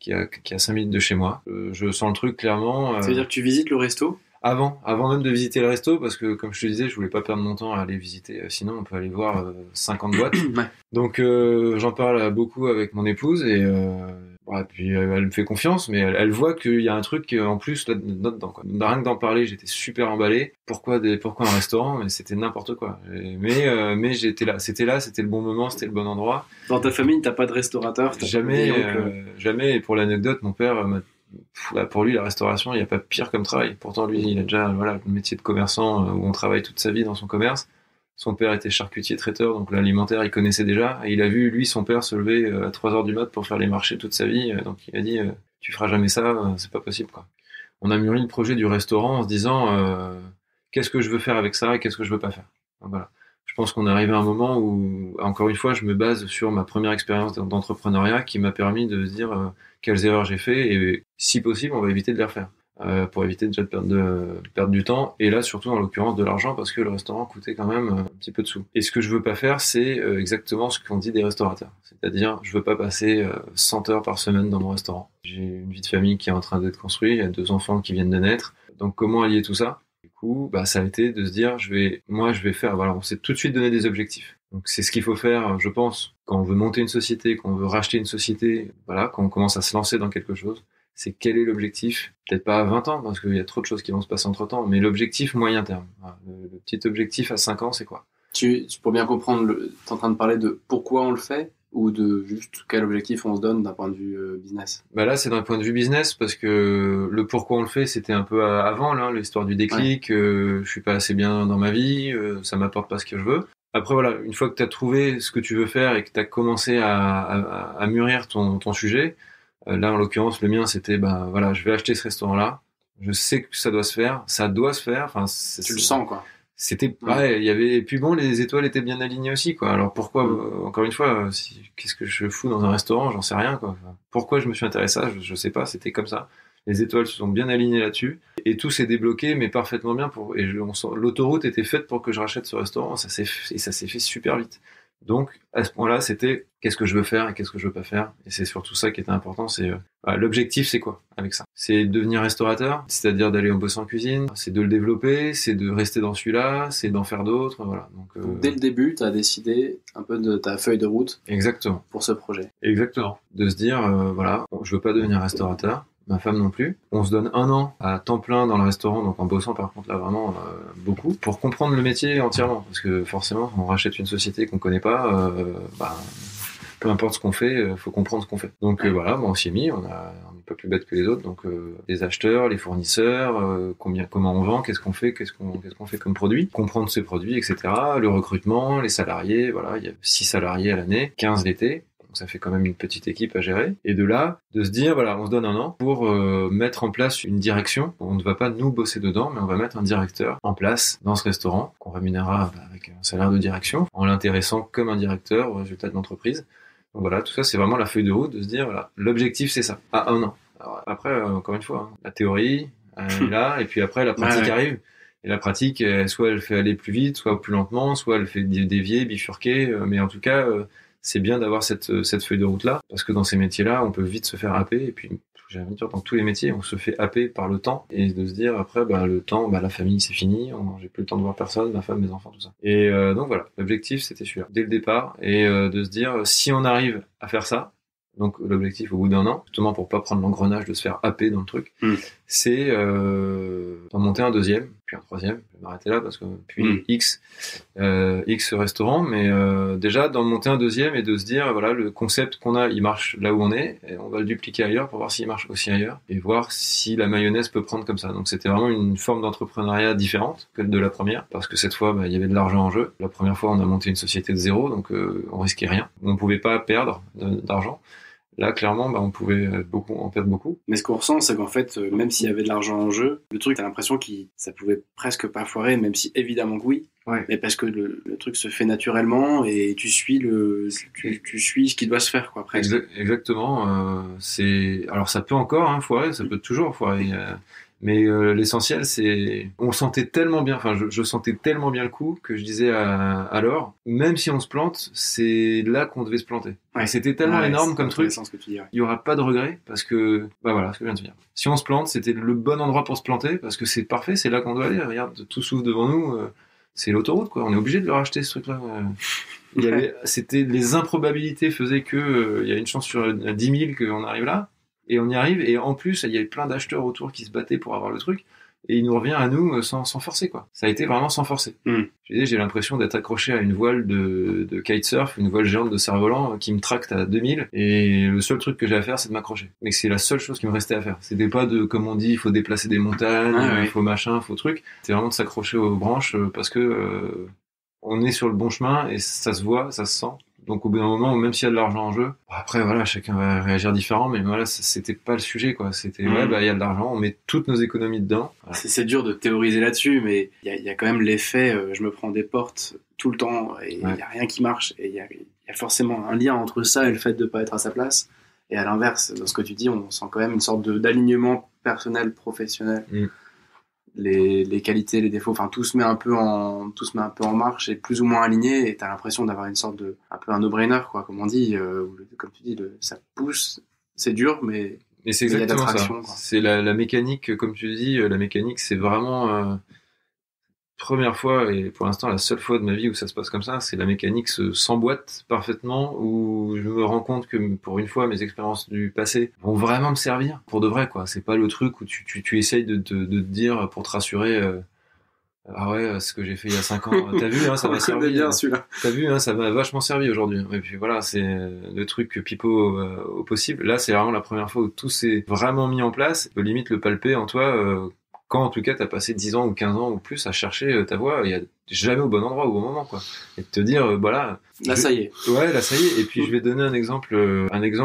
qui a 5 minutes de chez moi. Je sens le truc clairement. Ça veut dire que tu visites le resto? Avant même de visiter le resto, parce que comme je te disais, je voulais pas perdre mon temps à aller visiter, sinon on peut aller voir 50 boîtes. Ouais. Donc j'en parle beaucoup avec mon épouse et Ouais, puis elle me fait confiance, mais elle voit qu'il y a un truc en plus là-dedans, quoi. Rien que d'en parler, j'étais super emballé. Pourquoi un restaurant? Mais c'était n'importe quoi. Mais j'étais là, c'était le bon moment, c'était le bon endroit. Dans ta famille, t'as pas de restaurateur? Jamais. Et pour l'anecdote, mon père, pour lui, la restauration, il n'y a pas pire comme travail. Pourtant, lui, il a déjà, le métier de commerçant où on travaille toute sa vie dans son commerce. Son père était charcutier traiteur, donc l'alimentaire, il connaissait déjà. Et il a vu, lui, son père se lever à 3h du mat pour faire les marchés toute sa vie. Donc il a dit, tu feras jamais ça, c'est pas possible, quoi. On a mûri le projet du restaurant en se disant, qu'est-ce que je veux faire avec ça et qu'est-ce que je veux pas faire. Donc, voilà. Je pense qu'on est arrivé à un moment où, encore une fois, je me base sur ma première expérience d'entrepreneuriat qui m'a permis de se dire quelles erreurs j'ai fait et si possible, on va éviter de les refaire. Pour éviter déjà de perdre du temps et là surtout en l'occurrence de l'argent parce que le restaurant coûtait quand même un petit peu de sous. Et ce que je veux pas faire c'est exactement ce qu'on dit des restaurateurs, c'est-à-dire je veux pas passer 100 heures par semaine dans mon restaurant. J'ai une vie de famille qui est en train d'être construite, il y a 2 enfants qui viennent de naître, donc comment allier tout ça? Du coup ça a été de se dire je vais faire, voilà, on s'est tout de suite donné des objectifs. Donc c'est ce qu'il faut faire, je pense, quand on veut monter une société, quand on veut racheter une société, voilà, quand on commence à se lancer dans quelque chose. C'est quel est l'objectif? Peut-être pas à 20 ans, parce qu'il y a trop de choses qui vont se passer entre temps, mais l'objectif moyen terme. Voilà, le petit objectif à 5 ans, c'est quoi? Pour bien comprendre, t'es en train de parler de pourquoi on le fait ou de juste quel objectif on se donne d'un point de vue business? Bah là, c'est d'un point de vue business, parce que le pourquoi on le fait, c'était un peu avant, là, l'histoire du déclic, je suis pas assez bien dans ma vie, ça m'apporte pas ce que je veux. Après, voilà, une fois que t'as trouvé ce que tu veux faire et que t'as commencé à mûrir ton sujet, là, en l'occurrence, le mien, c'était, voilà, je vais acheter ce restaurant-là. Je sais que ça doit se faire. Enfin, tu le sens, quoi. C'était, ouais, il y avait, et puis bon, les étoiles étaient bien alignées aussi, quoi. Alors pourquoi, encore une fois, qu'est-ce que je fous dans un restaurant? J'en sais rien, quoi. Enfin, pourquoi je me suis intéressé à ça? Je sais pas, c'était comme ça. Les étoiles se sont bien alignées là-dessus. Et tout s'est débloqué, mais parfaitement bien l'autoroute était faite pour que je rachète ce restaurant. Ça s'est fait super vite. Donc, à ce point-là, c'était qu'est-ce que je veux faire et qu'est-ce que je veux pas faire. Et c'est surtout ça qui était important, c'est l'objectif, c'est quoi avec ça? C'est devenir restaurateur, c'est-à-dire d'aller en bosser en cuisine, c'est de le développer, c'est de rester dans celui-là, c'est d'en faire d'autres, voilà. Donc, dès le début, tu as décidé un peu de ta feuille de route. Exactement. Pour ce projet. Exactement. De se dire, voilà, je veux pas devenir restaurateur. Ma femme non plus. On se donne 1 an à temps plein dans le restaurant, donc en bossant par contre là vraiment beaucoup, pour comprendre le métier entièrement. Parce que forcément, on rachète une société qu'on connaît pas, peu importe ce qu'on fait, faut comprendre ce qu'on fait. Donc voilà, on s'y est mis, on n'est pas plus bête que les autres. Donc les acheteurs, les fournisseurs, comment on vend, qu'est-ce qu'on fait comme produit, comprendre ces produits, etc. Le recrutement, les salariés, voilà, il y a 6 salariés à l'année, 15 l'été. Donc ça fait quand même une petite équipe à gérer. Et de là, de se dire, voilà, on se donne 1 an pour mettre en place une direction. On ne va pas nous bosser dedans, mais on va mettre un directeur en place dans ce restaurant qu'on rémunérera avec un salaire de direction, en l'intéressant comme un directeur au résultat de l'entreprise. Donc voilà, tout ça, c'est vraiment la feuille de route de se dire, voilà, l'objectif c'est ça, à 1 an. Alors, après, encore une fois, la théorie est là, et puis après la pratique arrive. Et la pratique, soit elle fait aller plus vite, soit plus lentement, soit elle fait dévier, bifurquer, mais en tout cas, c'est bien d'avoir cette feuille de route là, parce que dans ces métiers-là, on peut vite se faire happer, et puis j'ai envie de dire dans tous les métiers, on se fait happer par le temps, et de se dire après, le temps, la famille c'est fini, j'ai plus le temps de voir personne, ma femme, mes enfants, tout ça. Et donc voilà, l'objectif c'était celui-là, dès le départ, et de se dire si on arrive à faire ça, donc l'objectif au bout d'1 an, justement pour pas prendre l'engrenage de se faire happer dans le truc, c'est d'en monter un deuxième, puis un troisième, je vais m'arrêter là parce que puis X restaurant, mais déjà d'en monter un deuxième et de se dire voilà, le concept qu'on a, il marche là où on est, et on va le dupliquer ailleurs pour voir s'il marche aussi ailleurs, et voir si la mayonnaise peut prendre comme ça. Donc c'était vraiment une forme d'entrepreneuriat différente que de la première, parce que cette fois il y avait de l'argent en jeu. La première fois on a monté une société de zéro, donc on risquait rien, on pouvait pas perdre d'argent. Là, clairement, on pouvait en perdre beaucoup. Mais ce qu'on ressent, c'est qu'en fait, même s'il y avait de l'argent en jeu, le truc, t'as l'impression que ça pouvait presque pas foirer, même si évidemment que oui. Ouais. Mais parce que le truc se fait naturellement et tu suis tu suis ce qui doit se faire, quoi, presque. Exactement. Alors ça peut encore foirer, ça peut toujours foirer. Mais l'essentiel, c'est, on sentait tellement bien, je sentais tellement bien le coup que je disais à Laure, même si on se plante, c'est là qu'on devait se planter. Ouais. C'était tellement énorme comme truc, ce que tu dis, il y aura pas de regret parce que, voilà, ce que je viens de dire. Si on se plante, c'était le bon endroit pour se planter parce que c'est parfait, c'est là qu'on doit aller. Regarde, tout s'ouvre devant nous, c'est l'autoroute, quoi. On est obligé de le racheter, ce truc-là. C'était les improbabilités faisaient que il y a une chance sur 10 000 qu'on arrive là, et on y arrive. Et en plus, il y avait plein d'acheteurs autour qui se battaient pour avoir le truc. Et il nous revient à nous sans forcer, quoi. Ça a été vraiment sans forcer. J'ai l'impression d'être accroché à une voile de kitesurf, une voile géante de cerf-volant qui me tracte à 2000. Et le seul truc que j'ai à faire, c'est de m'accrocher. Mais c'est la seule chose qui me restait à faire. C'était pas comme on dit, il faut déplacer des montagnes, il faut machin, il faut truc. C'était vraiment de s'accrocher aux branches parce que on est sur le bon chemin et ça se voit, ça se sent. Donc au bout d'un moment, même s'il y a de l'argent en jeu, après voilà, chacun va réagir différemment, mais voilà, c'était pas le sujet, quoi. C'était il y a de l'argent, on met toutes nos économies dedans. Voilà. C'est dur de théoriser là-dessus, mais il y a quand même l'effet, je me prends des portes tout le temps et il y a rien qui marche, et il y a forcément un lien entre ça et le fait de pas être à sa place. Et à l'inverse, dans ce que tu dis, on sent quand même une sorte d'alignement personnel, professionnel. Les qualités, les défauts, enfin tout se met un peu en marche et plus ou moins aligné, et t'as l'impression d'avoir une sorte de un peu un no-brainer, quoi, comme on dit, comme tu dis, ça pousse, c'est dur, mais c'est exactement ça. C'est la mécanique, comme tu dis, la mécanique, c'est vraiment première fois et pour l'instant la seule fois de ma vie où ça se passe comme ça, c'est la mécanique s'emboîte parfaitement, où je me rends compte que pour une fois mes expériences du passé vont vraiment me servir pour de vrai, quoi. C'est pas le truc où tu essayes de te dire pour te rassurer ah ouais, ce que j'ai fait il y a 5 ans, t'as vu, hein, ça m'a servi. Bien, celui-là. T'as vu, hein, ça m'a vachement servi aujourd'hui. Et puis voilà, c'est le truc pipeau au possible. Là, c'est vraiment la première fois où tout s'est vraiment mis en place. Tu peux limite le palper en toi quand en tout cas t'as passé 10 ans ou 15 ans ou plus à chercher ta voie, il y a jamais au bon endroit au bon moment, quoi. Et de te dire voilà, là ça y est. Ouais, là ça y est. Et puis je vais donner un exemple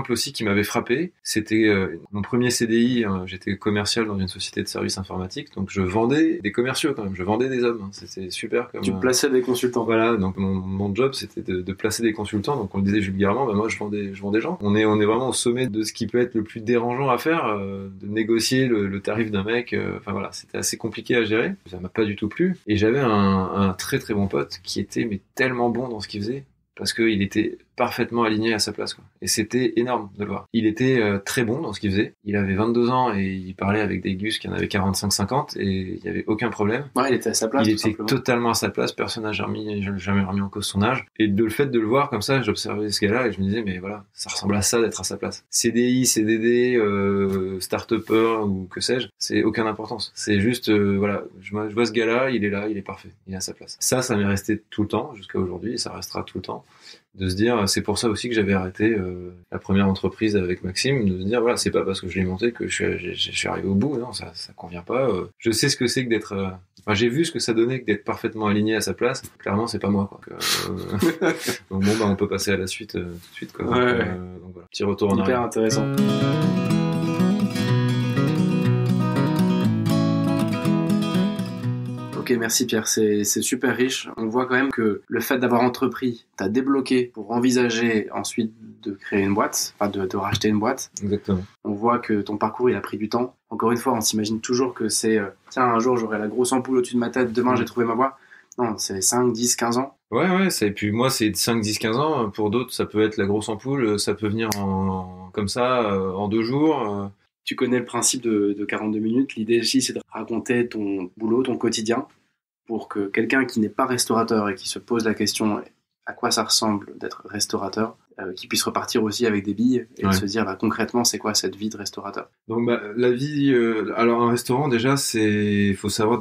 aussi qui m'avait frappé. C'était mon premier CDI. J'étais commercial dans une société de services informatiques, donc je vendais des commerciaux quand même. Je vendais des hommes. C'était super. Tu plaçais des consultants. Voilà. Donc mon job c'était de placer des consultants. Donc on le disait vulgairement, moi je vends des gens. On est vraiment au sommet de ce qui peut être le plus dérangeant à faire, de négocier le tarif d'un mec. Enfin voilà, c'était assez compliqué à gérer. Ça m'a pas du tout plu. Et j'avais un très très bon pote qui était tellement bon dans ce qu'il faisait, parce qu'il était parfaitement aligné à sa place, quoi. Et c'était énorme de le voir. Il était très bon dans ce qu'il faisait. Il avait 22 ans et il parlait avec des gus qui en avaient 45-50 et il y avait aucun problème. Ouais, il était à sa place. Il était totalement à sa place. Personne n'a jamais remis en cause son âge. Et le fait de le voir comme ça, j'observais ce gars-là et je me disais, mais voilà, ça ressemble à ça d'être à sa place. CDI, CDD, start-upper ou que sais-je, c'est aucune importance. C'est juste, voilà, je vois ce gars-là, il est là, il est parfait, il est à sa place. Ça m'est resté tout le temps jusqu'à aujourd'hui et ça restera tout le temps. De se dire, c'est pour ça aussi que j'avais arrêté la première entreprise avec Maxime, de se dire voilà, c'est pas parce que je l'ai monté que je suis arrivé au bout, non, ça convient pas. Je sais ce que c'est que d'être, j'ai vu ce que ça donnait que d'être parfaitement aligné à sa place. Clairement, c'est pas moi, quoi. Donc bon, on peut passer à la suite tout de suite, quoi. Ouais. Donc voilà, petit retour en arrière. Hyper intéressant. Ok, merci Pierre, c'est super riche. On voit quand même que le fait d'avoir entrepris t'a débloqué pour envisager ensuite de créer une boîte, enfin de racheter une boîte. Exactement. On voit que ton parcours il a pris du temps. Encore une fois, on s'imagine toujours que c'est tiens, un jour j'aurai la grosse ampoule au-dessus de ma tête, demain j'ai trouvé ma voie. Non, c'est 5, 10, 15 ans. Ouais, et puis moi c'est 5, 10, 15 ans. Pour d'autres, ça peut être la grosse ampoule, ça peut venir comme ça, en 2 jours. Tu connais le principe de 42 minutes. L'idée ici, c'est de raconter ton boulot, ton quotidien, pour que quelqu'un qui n'est pas restaurateur et qui se pose la question à quoi ça ressemble d'être restaurateur, qui puisse repartir aussi avec des billes et se dire concrètement c'est quoi cette vie de restaurateur. Donc la vie, alors un restaurant déjà il faut savoir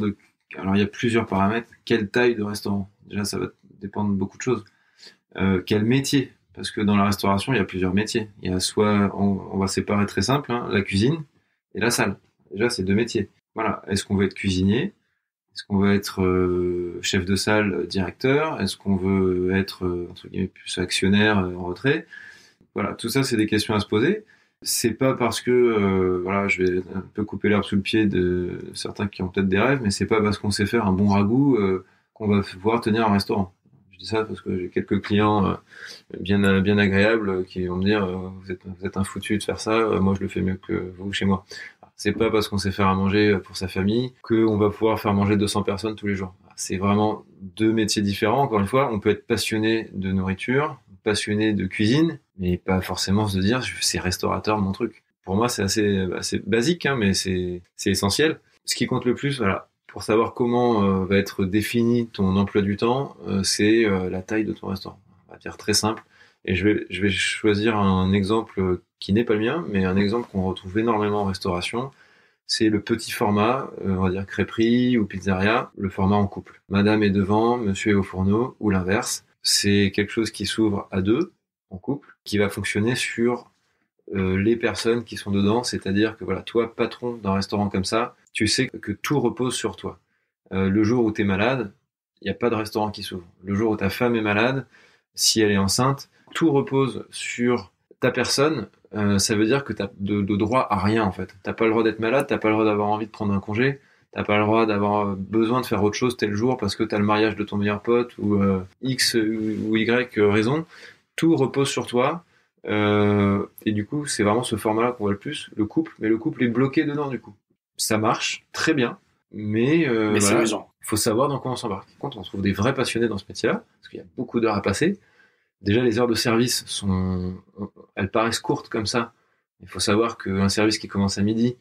alors il y a plusieurs paramètres. Quelle taille de restaurant? Déjà ça va dépendre de beaucoup de choses. Quel métier? Parce que dans la restauration il y a plusieurs métiers. Il y a soit on va séparer très simple, la cuisine et la salle. Déjà c'est 2 métiers. Voilà. Est-ce qu'on veut être cuisinier? Est-ce qu'on veut être chef de salle, directeur? Est-ce qu'on veut être entre guillemets plus actionnaire en retrait? Voilà, tout ça c'est des questions à se poser. C'est pas parce que voilà, je vais un peu couper l'herbe sous le pied de certains qui ont peut-être des rêves, mais c'est pas parce qu'on sait faire un bon ragoût qu'on va pouvoir tenir un restaurant. Je dis ça parce que j'ai quelques clients bien agréables qui vont me dire vous êtes un foutu de faire ça, moi je le fais mieux que vous chez moi. C'est pas parce qu'on sait faire à manger pour sa famille qu'on va pouvoir faire manger 200 personnes tous les jours. C'est vraiment 2 métiers différents. Encore une fois, on peut être passionné de nourriture, passionné de cuisine, mais pas forcément se dire c'est restaurateur mon truc. Pour moi, c'est assez basique, mais c'est essentiel. Ce qui compte le plus, voilà, pour savoir comment va être défini ton emploi du temps, c'est la taille de ton restaurant. va dire très simple. Et je vais choisir un exemple qui n'est pas le mien, mais un exemple qu'on retrouve énormément en restauration. C'est le petit format, on va dire crêperie ou pizzeria, le format en couple. Madame est devant, monsieur est au fourneau, ou l'inverse. C'est quelque chose qui s'ouvre à deux, en couple, qui va fonctionner sur les personnes qui sont dedans, c'est-à-dire que voilà, toi, patron d'un restaurant comme ça, tu sais que tout repose sur toi. Le jour où tu es malade, il n'y a pas de restaurant qui s'ouvre. Le jour où ta femme est malade, si elle est enceinte, tout repose sur ta personne. Ça veut dire que tu as de droit à rien en fait. T'as pas le droit d'être malade, t'as pas le droit d'avoir envie de prendre un congé, t'as pas le droit d'avoir besoin de faire autre chose tel jour parce que t'as le mariage de ton meilleur pote ou X ou Y raison. Tout repose sur toi. Et du coup, c'est vraiment ce format-là qu'on voit le plus, le couple, mais le couple est bloqué dedans du coup. Ça marche très bien, mais c'est voilà, amusant. faut savoir dans quoi on s'embarque. Quand on trouve des vrais passionnés dans ce métier-là, parce qu'il y a beaucoup d'heures à passer, déjà les heures de service elles paraissent courtes comme ça. Il faut savoir qu'un service qui commence à midi,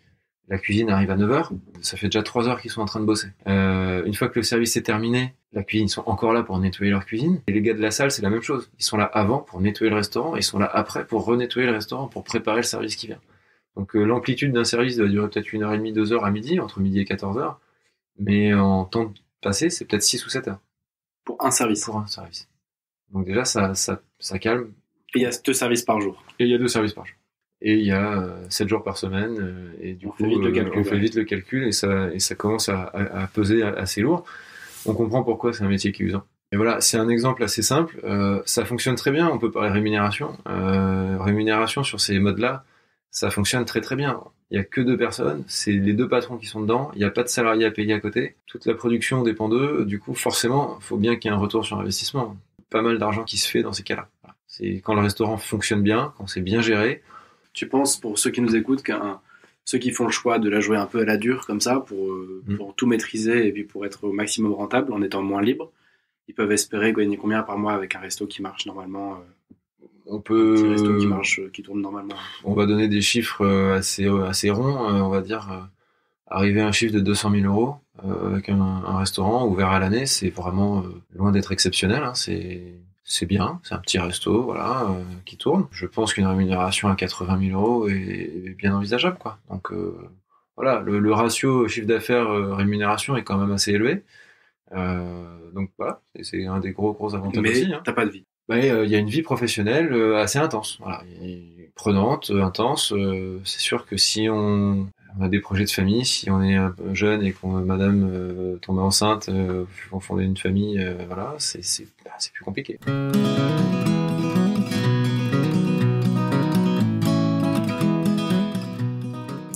la cuisine arrive à 9h, ça fait déjà 3 heures qu'ils sont en train de bosser. Une fois que le service est terminé, la cuisine, ils sont encore là pour nettoyer leur cuisine. Et les gars de la salle, c'est la même chose. Ils sont là avant pour nettoyer le restaurant, et ils sont là après pour renettoyer le restaurant, pour préparer le service qui vient. Donc l'amplitude d'un service va durer peut-être 1h30, 2 heures à midi, entre midi et 14h. Mais en temps passé, c'est peut-être 6 ou 7 heures. Pour un service. Pour un service. Donc déjà, ça calme. Et il y a 2 services par jour. Et il y a 2 services par jour. Et il y a 7 jours par semaine. Et du coup, on fait vite le calcul et ça commence à peser assez lourd. On comprend pourquoi c'est un métier qui est usant. Et voilà, c'est un exemple assez simple. Ça fonctionne très bien. On peut parler rémunération. Rémunération sur ces modes-là, ça fonctionne très très bien. Il y a que 2 personnes, c'est les 2 patrons qui sont dedans. Il n'y a pas de salariés à payer à côté. Toute la production dépend d'eux. Du coup, forcément, il faut bien qu'il y ait un retour sur investissement. Pas mal d'argent qui se fait dans ces cas-là. Voilà. C'est quand le restaurant fonctionne bien, quand c'est bien géré. Tu penses, pour ceux qui nous écoutent, ceux qui font le choix de la jouer un peu à la dure comme ça, pour tout maîtriser et puis pour être au maximum rentable en étant moins libre, ils peuvent espérer gagner combien par mois avec un resto qui marche normalement On peut... Un petit resto qui marche, qui tourne normalement. On va donner des chiffres assez ronds, on va dire arriver à un chiffre de 200 000 euros avec un restaurant ouvert à l'année, c'est vraiment loin d'être exceptionnel. Hein, c'est bien, c'est un petit resto, voilà, qui tourne. Je pense qu'une rémunération à 80 000 euros est bien envisageable, quoi. Donc voilà, le ratio chiffre d'affaires rémunération est quand même assez élevé. Donc voilà, c'est un des gros avantages aussi. Mais t'as pas de vie. Il y a une vie professionnelle assez intense, voilà, prenante, intense. C'est sûr que si on a des projets de famille, si on est un peu jeune et qu'on madame tombe enceinte, on fonde une famille, voilà, c'est plus compliqué.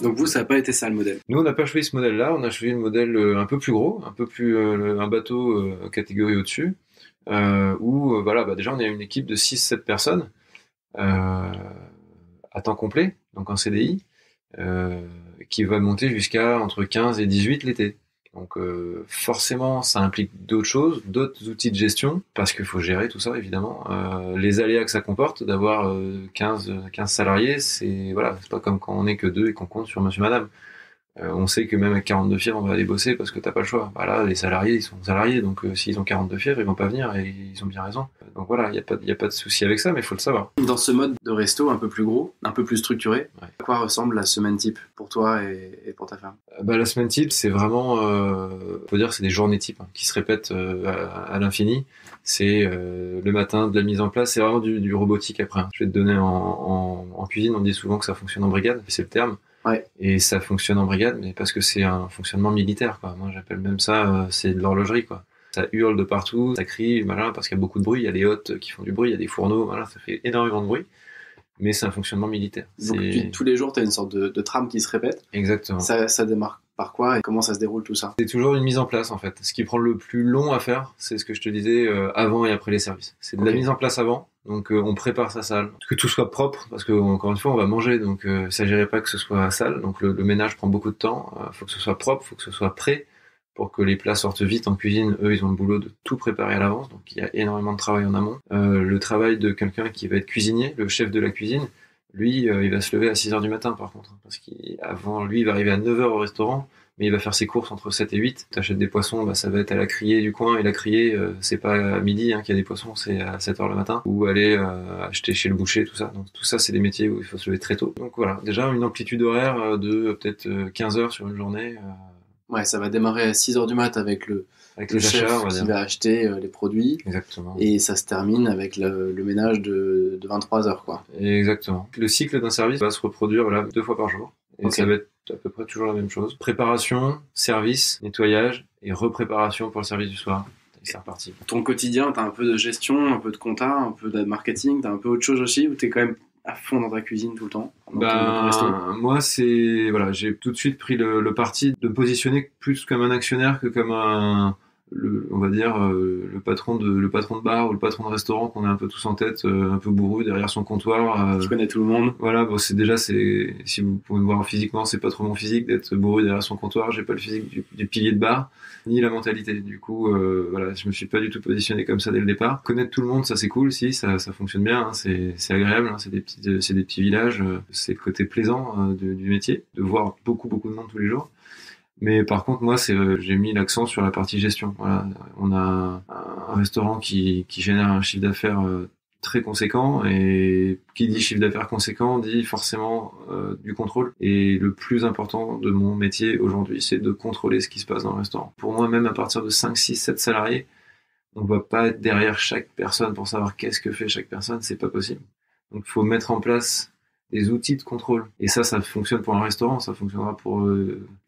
Donc vous, ça n'a pas été ça le modèle. Nous, on n'a pas choisi ce modèle-là, on a choisi le modèle un peu plus gros, un peu plus un bateau catégorie au-dessus, où déjà on est une équipe de 6-7 personnes à temps complet, donc en CDI, qui va monter jusqu'à entre 15 et 18 l'été. Donc forcément, ça implique d'autres choses, d'autres outils de gestion, parce qu'il faut gérer tout ça, évidemment. Les aléas que ça comporte, d'avoir 15 salariés, c'est pas comme quand on n'est que 2 et qu'on compte sur monsieur, madame. On sait que même avec 42 fièvres, on va aller bosser parce que t'as pas le choix. Voilà, les salariés, ils sont salariés, donc s'ils ont 42 fièvres, ils vont pas venir et ils ont bien raison. Donc voilà, il y a pas de souci avec ça, mais il faut le savoir. Dans ce mode de resto un peu plus gros, un peu plus structuré, à quoi ressemble la semaine type pour toi et pour ta femme ? La semaine type, c'est vraiment, on peut dire, c'est des journées types qui se répètent à l'infini. C'est le matin de la mise en place, c'est vraiment du robotique après. Je vais te donner en cuisine, on dit souvent que ça fonctionne en brigade, c'est le terme. Ouais. Et ça fonctionne en brigade, mais parce que c'est un fonctionnement militaire, quoi. Moi, j'appelle même ça, c'est de l'horlogerie, quoi. Ça hurle de partout, ça crie, parce qu'il y a beaucoup de bruit. Il y a des hôtes qui font du bruit, il y a des fourneaux, ça fait énormément de bruit. Mais c'est un fonctionnement militaire. Donc tous les jours, tu as une sorte de trame qui se répète. Exactement. Ça démarre par quoi et comment ça se déroule tout ça ? C'est toujours une mise en place, en fait. Ce qui prend le plus long à faire, c'est ce que je te disais avant et après les services. C'est de la mise en place avant. Donc on prépare sa salle, que tout soit propre, parce que encore une fois on va manger, donc il ne s'agirait pas que ce soit sale. Donc le ménage prend beaucoup de temps. Faut que ce soit propre, faut que ce soit prêt pour que les plats sortent vite en cuisine. Eux, ils ont le boulot de tout préparer à l'avance, donc il y a énormément de travail en amont. Le travail de quelqu'un qui va être cuisinier, le chef de la cuisine, lui, il va se lever à 6h du matin par contre, parce qu'avant lui, il va arriver à 9h au restaurant. mais il va faire ses courses entre 7 et 8. T'achètes des poissons, bah, ça va être à la criée du coin, et la criée, c'est pas à midi qu'il y a des poissons, c'est à 7 heures le matin, ou aller acheter chez le boucher, tout ça. Donc tout ça, c'est des métiers où il faut se lever très tôt. Donc voilà, déjà une amplitude horaire de peut-être 15 heures sur une journée. Ouais, ça va démarrer à 6 heures du mat avec le les chef achats, on va qui dire. va acheter les produits. Exactement. Et ça se termine avec le ménage de 23 heures, quoi. Exactement. Le cycle d'un service va se reproduire 2 fois par jour. Et Ok. ça va être à peu près toujours la même chose. Préparation, service, nettoyage et repréparation pour le service du soir. Et c'est reparti. Ton quotidien, t'as un peu de gestion, un peu de compta, un peu de marketing, t'as un peu autre chose aussi, ou t'es quand même à fond dans ta cuisine tout le temps, dans ton resto? Moi, j'ai tout de suite pris le parti de me positionner plus comme un actionnaire que comme on va dire le patron de bar ou le patron de restaurant qu'on a un peu tous en tête, un peu bourru derrière son comptoir. Tu connais tout le monde. Voilà, bon, si vous pouvez me voir physiquement, c'est pas trop mon physique d'être bourru derrière son comptoir. J'ai pas le physique du pilier de bar, ni la mentalité. Du coup, voilà, je me suis pas du tout positionné comme ça dès le départ. Connaître tout le monde, ça c'est cool, si ça fonctionne bien, hein, c'est agréable, hein, c'est des petits villages, c'est le côté plaisant du métier, de voir beaucoup de monde tous les jours. Mais par contre, moi, j'ai mis l'accent sur la partie gestion. Voilà, on a un restaurant qui génère un chiffre d'affaires très conséquent, et qui dit chiffre d'affaires conséquent dit forcément du contrôle. Et le plus important de mon métier aujourd'hui, c'est de contrôler ce qui se passe dans le restaurant. Pour moi, même à partir de 5, 6, 7 salariés, on ne va pas être derrière chaque personne pour savoir qu'est-ce que fait chaque personne, c'est pas possible. Donc il faut mettre en place des outils de contrôle. Et ça fonctionne pour un restaurant, ça fonctionnera pour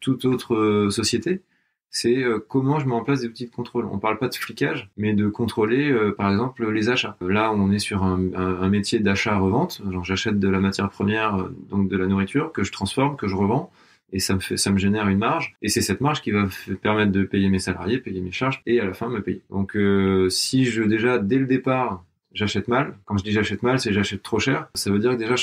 toute autre société. C'est comment je mets en place des outils de contrôle. On parle pas de flicage, mais de contrôler, par exemple, les achats. Là, on est sur un métier d'achat-revente. Genre, j'achète de la matière première, donc de la nourriture, que je transforme, que je revends. Et ça me génère une marge. Et c'est cette marge qui va permettre de payer mes salariés, payer mes charges, et à la fin, me payer. Donc, si déjà, dès le départ, j'achète mal. Quand je dis j'achète mal, c'est j'achète trop cher. Ça veut dire que déjà,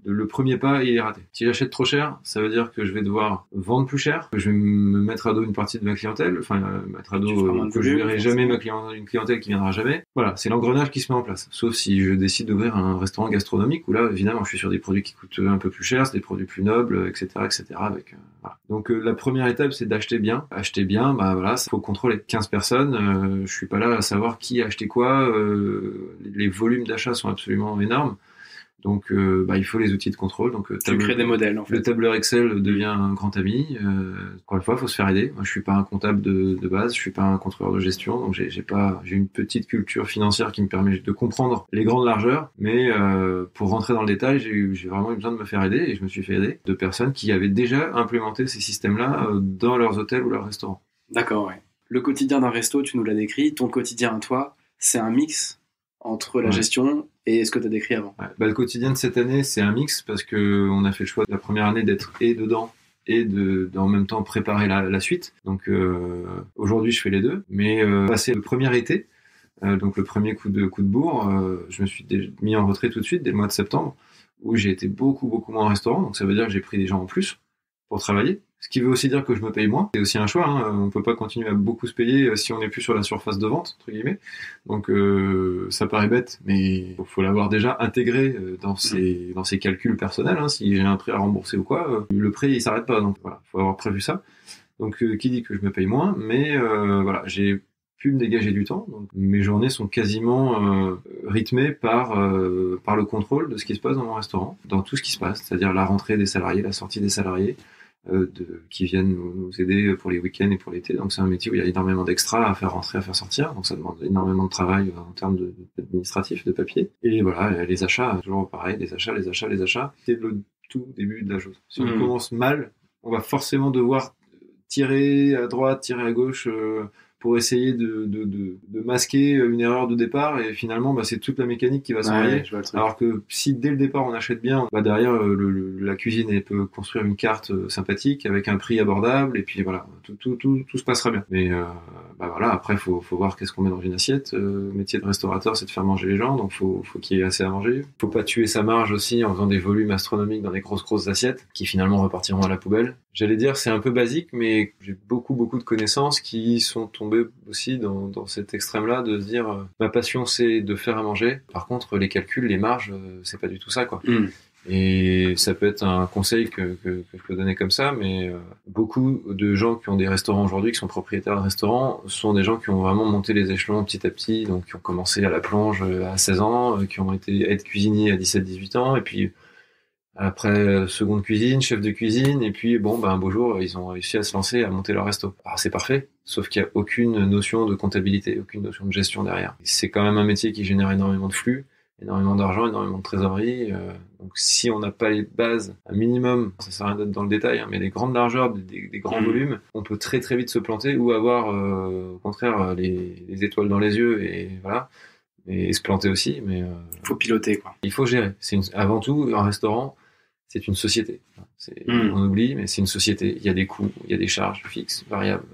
le premier pas, il est raté. Si j'achète trop cher, ça veut dire que je vais devoir vendre plus cher, que je vais me mettre à dos une partie de ma clientèle, mettre à dos que je verrai jamais une clientèle qui viendra jamais. Voilà, c'est l'engrenage qui se met en place. Sauf si je décide d'ouvrir un restaurant gastronomique, où là, évidemment, je suis sur des produits qui coûtent un peu plus cher, c'est des produits plus nobles, etc., etc. Voilà. Donc, la première étape, c'est d'acheter bien. Acheter bien, voilà, faut contrôler. 15 personnes, je suis pas là à savoir qui a acheté quoi, les volumes d'achat sont absolument énormes, donc il faut les outils de contrôle. Donc tu crées des modèles, en fait. Le tableur Excel devient un grand ami. Encore une fois, il faut se faire aider. Moi, je suis pas un comptable de base, je suis pas un contrôleur de gestion, donc j'ai une petite culture financière qui me permet de comprendre les grandes largeurs, mais pour rentrer dans le détail, j'ai vraiment eu besoin de me faire aider, et je me suis fait aider de personnes qui avaient déjà implémenté ces systèmes-là dans leurs hôtels ou leurs restaurants. D'accord, ouais. Le quotidien d'un resto, tu nous l'as décrit. Ton quotidien à toi, c'est un mix entre la gestion et ce que tu as décrit avant. Le quotidien de cette année, c'est un mix, parce que on a fait le choix de la première année d'être dedans et en même temps préparer la suite. Donc aujourd'hui, je fais les deux. Mais passé le premier été, donc le premier coup de bourre, je me suis mis en retrait tout de suite dès le mois de septembre, où j'ai été beaucoup moins en restaurant. Donc ça veut dire que j'ai pris des gens en plus pour travailler. Ce qui veut aussi dire que je me paye moins. C'est aussi un choix, hein. On peut pas continuer à beaucoup se payer si on n'est plus sur la surface de vente, entre guillemets. Donc ça paraît bête, mais faut l'avoir déjà intégré dans ses calculs personnels, hein. Si j'ai un prêt à rembourser ou quoi, le prêt il s'arrête pas. Donc voilà, faut avoir prévu ça. Donc qui dit que je me paye moins, mais voilà, j'ai pu me dégager du temps. Donc, mes journées sont quasiment rythmées par le contrôle de ce qui se passe dans mon restaurant, dans tout ce qui se passe, c'est-à-dire la rentrée des salariés, la sortie des salariés, qui viennent nous aider pour les week-ends et pour l'été. Donc c'est un métier où il y a énormément d'extras à faire rentrer, à faire sortir, donc ça demande énormément de travail en termes d'administratif, de papier. Et voilà, les achats, toujours pareil, les achats. C'est le tout début de la chose. Si on commence mal, on va forcément devoir tirer à droite, tirer à gauche, pour essayer de masquer une erreur de départ, et finalement c'est toute la mécanique qui va s'enrayer. Alors que si dès le départ on achète bien, derrière la cuisine elle peut construire une carte sympathique avec un prix abordable, et puis voilà, tout se passera bien. Mais voilà, après faut voir qu'est-ce qu'on met dans une assiette. Le métier de restaurateur, c'est de faire manger les gens, donc faut qu'il y ait assez à manger. Faut pas tuer sa marge aussi en faisant des volumes astronomiques dans des grosses assiettes qui finalement repartiront à la poubelle. J'allais dire, c'est un peu basique, mais j'ai beaucoup de connaissances qui sont tombées aussi dans cet extrême-là, de se dire ma passion c'est de faire à manger. Par contre, les calculs, les marges, c'est pas du tout ça, quoi. Et ça peut être un conseil que je peux donner comme ça, mais beaucoup de gens qui ont des restaurants aujourd'hui, qui sont propriétaires de restaurants, sont des gens qui ont vraiment monté les échelons petit à petit, donc qui ont commencé à la plonge à 16 ans, qui ont été être cuisiniers à 17-18 ans, et puis après seconde cuisine, chef de cuisine, et puis un beau jour, ils ont réussi à se lancer, à monter leur resto. Alors c'est parfait, sauf qu'il n'y a aucune notion de comptabilité, aucune notion de gestion derrière. C'est quand même un métier qui génère énormément de flux, énormément d'argent, énormément de trésorerie. Donc si on n'a pas les bases, un minimum, ça sert à rien d'être dans le détail, mais les grandes largeurs, des grands volumes, on peut très très vite se planter ou avoir au contraire les étoiles dans les yeux et voilà, et se planter aussi. Mais faut piloter quoi. Il faut gérer. Avant tout, un restaurant, c'est une société. On oublie, mais c'est une société. Il y a des coûts, il y a des charges fixes, variables.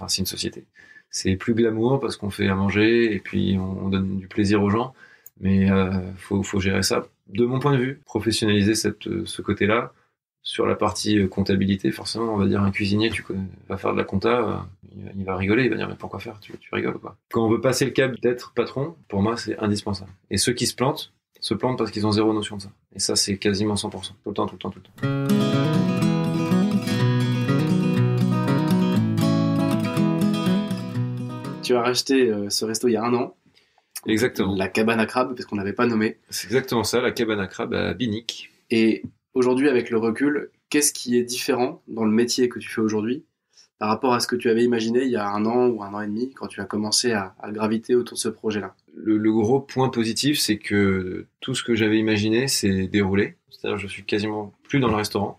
C'est une société. C'est plus glamour parce qu'on fait à manger et puis on donne du plaisir aux gens. Mais faut gérer ça. De mon point de vue, professionnaliser ce côté-là. Sur la partie comptabilité, forcément, on va dire un cuisinier, va faire de la compta, il va rigoler, il va dire mais pourquoi faire, tu rigoles quoi. Quand on veut passer le cap d'être patron, pour moi c'est indispensable. Et ceux qui se plantent parce qu'ils ont zéro notion de ça. Et ça c'est quasiment 100%, tout le temps. Tu as racheté ce resto il y a 1 an. Exactement. La cabane à crabe, parce qu'on n'avait pas nommé. C'est exactement ça, la cabane à crabe à Binic. Et aujourd'hui, avec le recul, qu'est-ce qui est différent dans le métier que tu fais aujourd'hui par rapport à ce que tu avais imaginé il y a 1 an ou 1 an et demi quand tu as commencé à graviter autour de ce projet-là? Le gros point positif, c'est que tout ce que j'avais imaginé s'est déroulé. C'est-à-dire je suis quasiment plus dans le restaurant.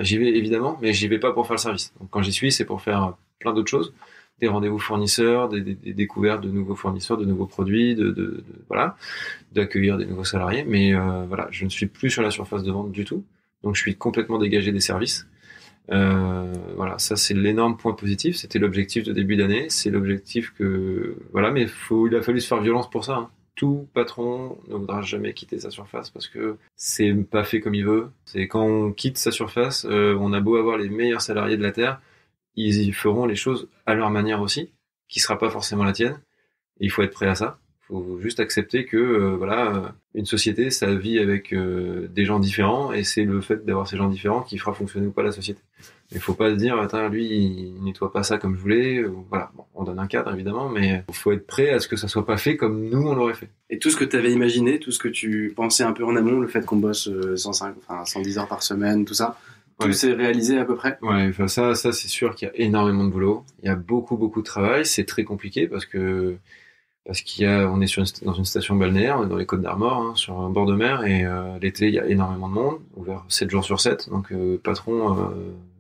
J'y vais évidemment, mais j'y vais pas pour faire le service. Donc quand j'y suis, c'est pour faire plein d'autres choses. Des rendez-vous fournisseurs, des découvertes de nouveaux fournisseurs, de nouveaux produits, voilà, d'accueillir des nouveaux salariés. Mais voilà, je ne suis plus sur la surface de vente du tout. Donc je suis complètement dégagé des services. Voilà, ça c'est l'énorme point positif. C'était l'objectif de début d'année. C'est l'objectif mais il a fallu se faire violence pour ça. Hein. Tout patron ne voudra jamais quitter sa surface parce que c'est pas fait comme il veut. C'est quand on quitte sa surface, on a beau avoir les meilleurs salariés de la terre, ils y feront les choses à leur manière aussi, qui sera pas forcément la tienne. Et il faut être prêt à ça. Faut juste accepter que une société, ça vit avec des gens différents, et c'est le fait d'avoir ces gens différents qui fera fonctionner ou pas la société. Mais faut pas se dire attends, lui il nettoie pas ça comme je voulais. Voilà, on donne un cadre évidemment, mais faut être prêt à ce que ça soit pas fait comme nous on l'aurait fait. Et tout ce que tu avais imaginé, tout ce que tu pensais un peu en amont, le fait qu'on bosse 110 heures par semaine, tout ça, tout s'est réalisé à peu près? Ouais, ça c'est sûr qu'il y a énormément de boulot. Il y a beaucoup de travail. C'est très compliqué parce qu'on est dans une station balnéaire, dans les Côtes-d'Armor, sur un bord de mer, et l'été il y a énormément de monde, ouvert 7 jours sur 7. Donc patron,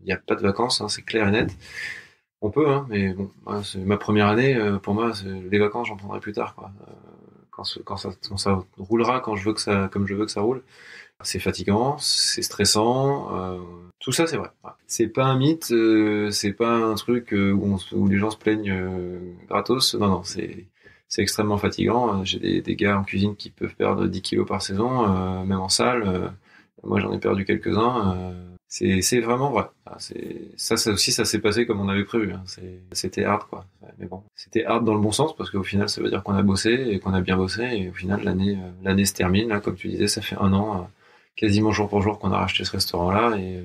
il n'y a pas de vacances, c'est clair et net. On peut, mais bon, c'est ma première année. Pour moi, les vacances, j'en prendrai plus tard, quoi. Quand ça roulera, comme je veux que ça roule. C'est fatigant, c'est stressant, tout ça c'est vrai. C'est pas un mythe, c'est pas un truc où les gens se plaignent gratos. Non, c'est extrêmement fatigant. J'ai des gars en cuisine qui peuvent perdre 10 kilos par saison, même en salle. Moi j'en ai perdu quelques-uns. C'est vraiment vrai. Ça aussi, ça s'est passé comme on avait prévu. C'était hard, quoi. Mais bon, c'était hard dans le bon sens parce qu'au final, ça veut dire qu'on a bossé et qu'on a bien bossé. Et au final, l'année se termine. Là, comme tu disais, ça fait 1 an, quasiment jour pour jour, qu'on a racheté ce restaurant-là. Et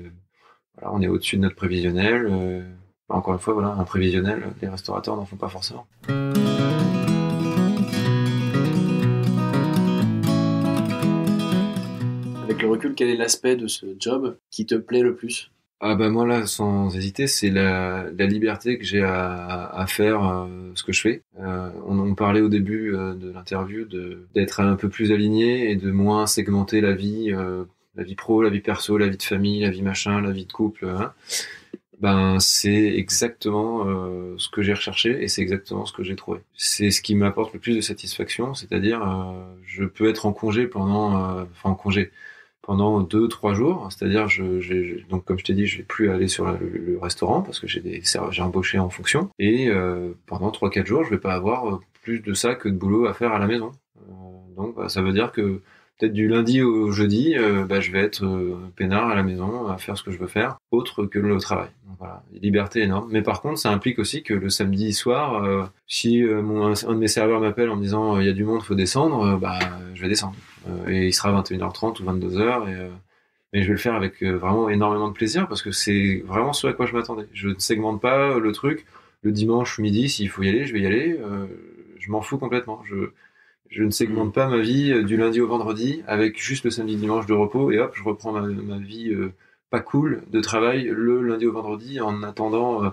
voilà, on est au-dessus de notre prévisionnel. Encore une fois, voilà, un prévisionnel, les restaurateurs n'en font pas forcément. Avec le recul, quel est l'aspect de ce job qui te plaît le plus? Moi là, sans hésiter, c'est la liberté que j'ai à faire ce que je fais. On parlait au début de l'interview d'être un peu plus aligné et de moins segmenter la vie pro, la vie perso, la vie de famille, la vie machin, la vie de couple. C'est exactement ce que j'ai recherché et c'est exactement ce que j'ai trouvé. C'est ce qui m'apporte le plus de satisfaction, c'est-à-dire je peux être en congé pendant 2-3 jours, c'est-à-dire donc comme je t'ai dit, je vais plus aller sur le restaurant parce que j'ai embauché en fonction, et pendant 3-4 jours, je vais pas avoir plus de ça que de boulot à faire à la maison. Donc ça veut dire que peut-être du lundi au jeudi, je vais être peinard à la maison à faire ce que je veux faire, autre que le travail. Donc voilà, liberté énorme. Mais par contre, ça implique aussi que le samedi soir, si un de mes serveurs m'appelle en me disant il y a du monde, faut descendre, je vais descendre. Et il sera 21h30 ou 22h, mais je vais le faire avec vraiment énormément de plaisir parce que c'est vraiment ce à quoi je m'attendais. Je ne segmente pas le truc. Le dimanche midi, s'il faut y aller, je vais y aller. Je m'en fous complètement. Je ne segmente pas ma vie du lundi au vendredi avec juste le samedi dimanche de repos et hop, je reprends ma vie pas cool de travail le lundi au vendredi en attendant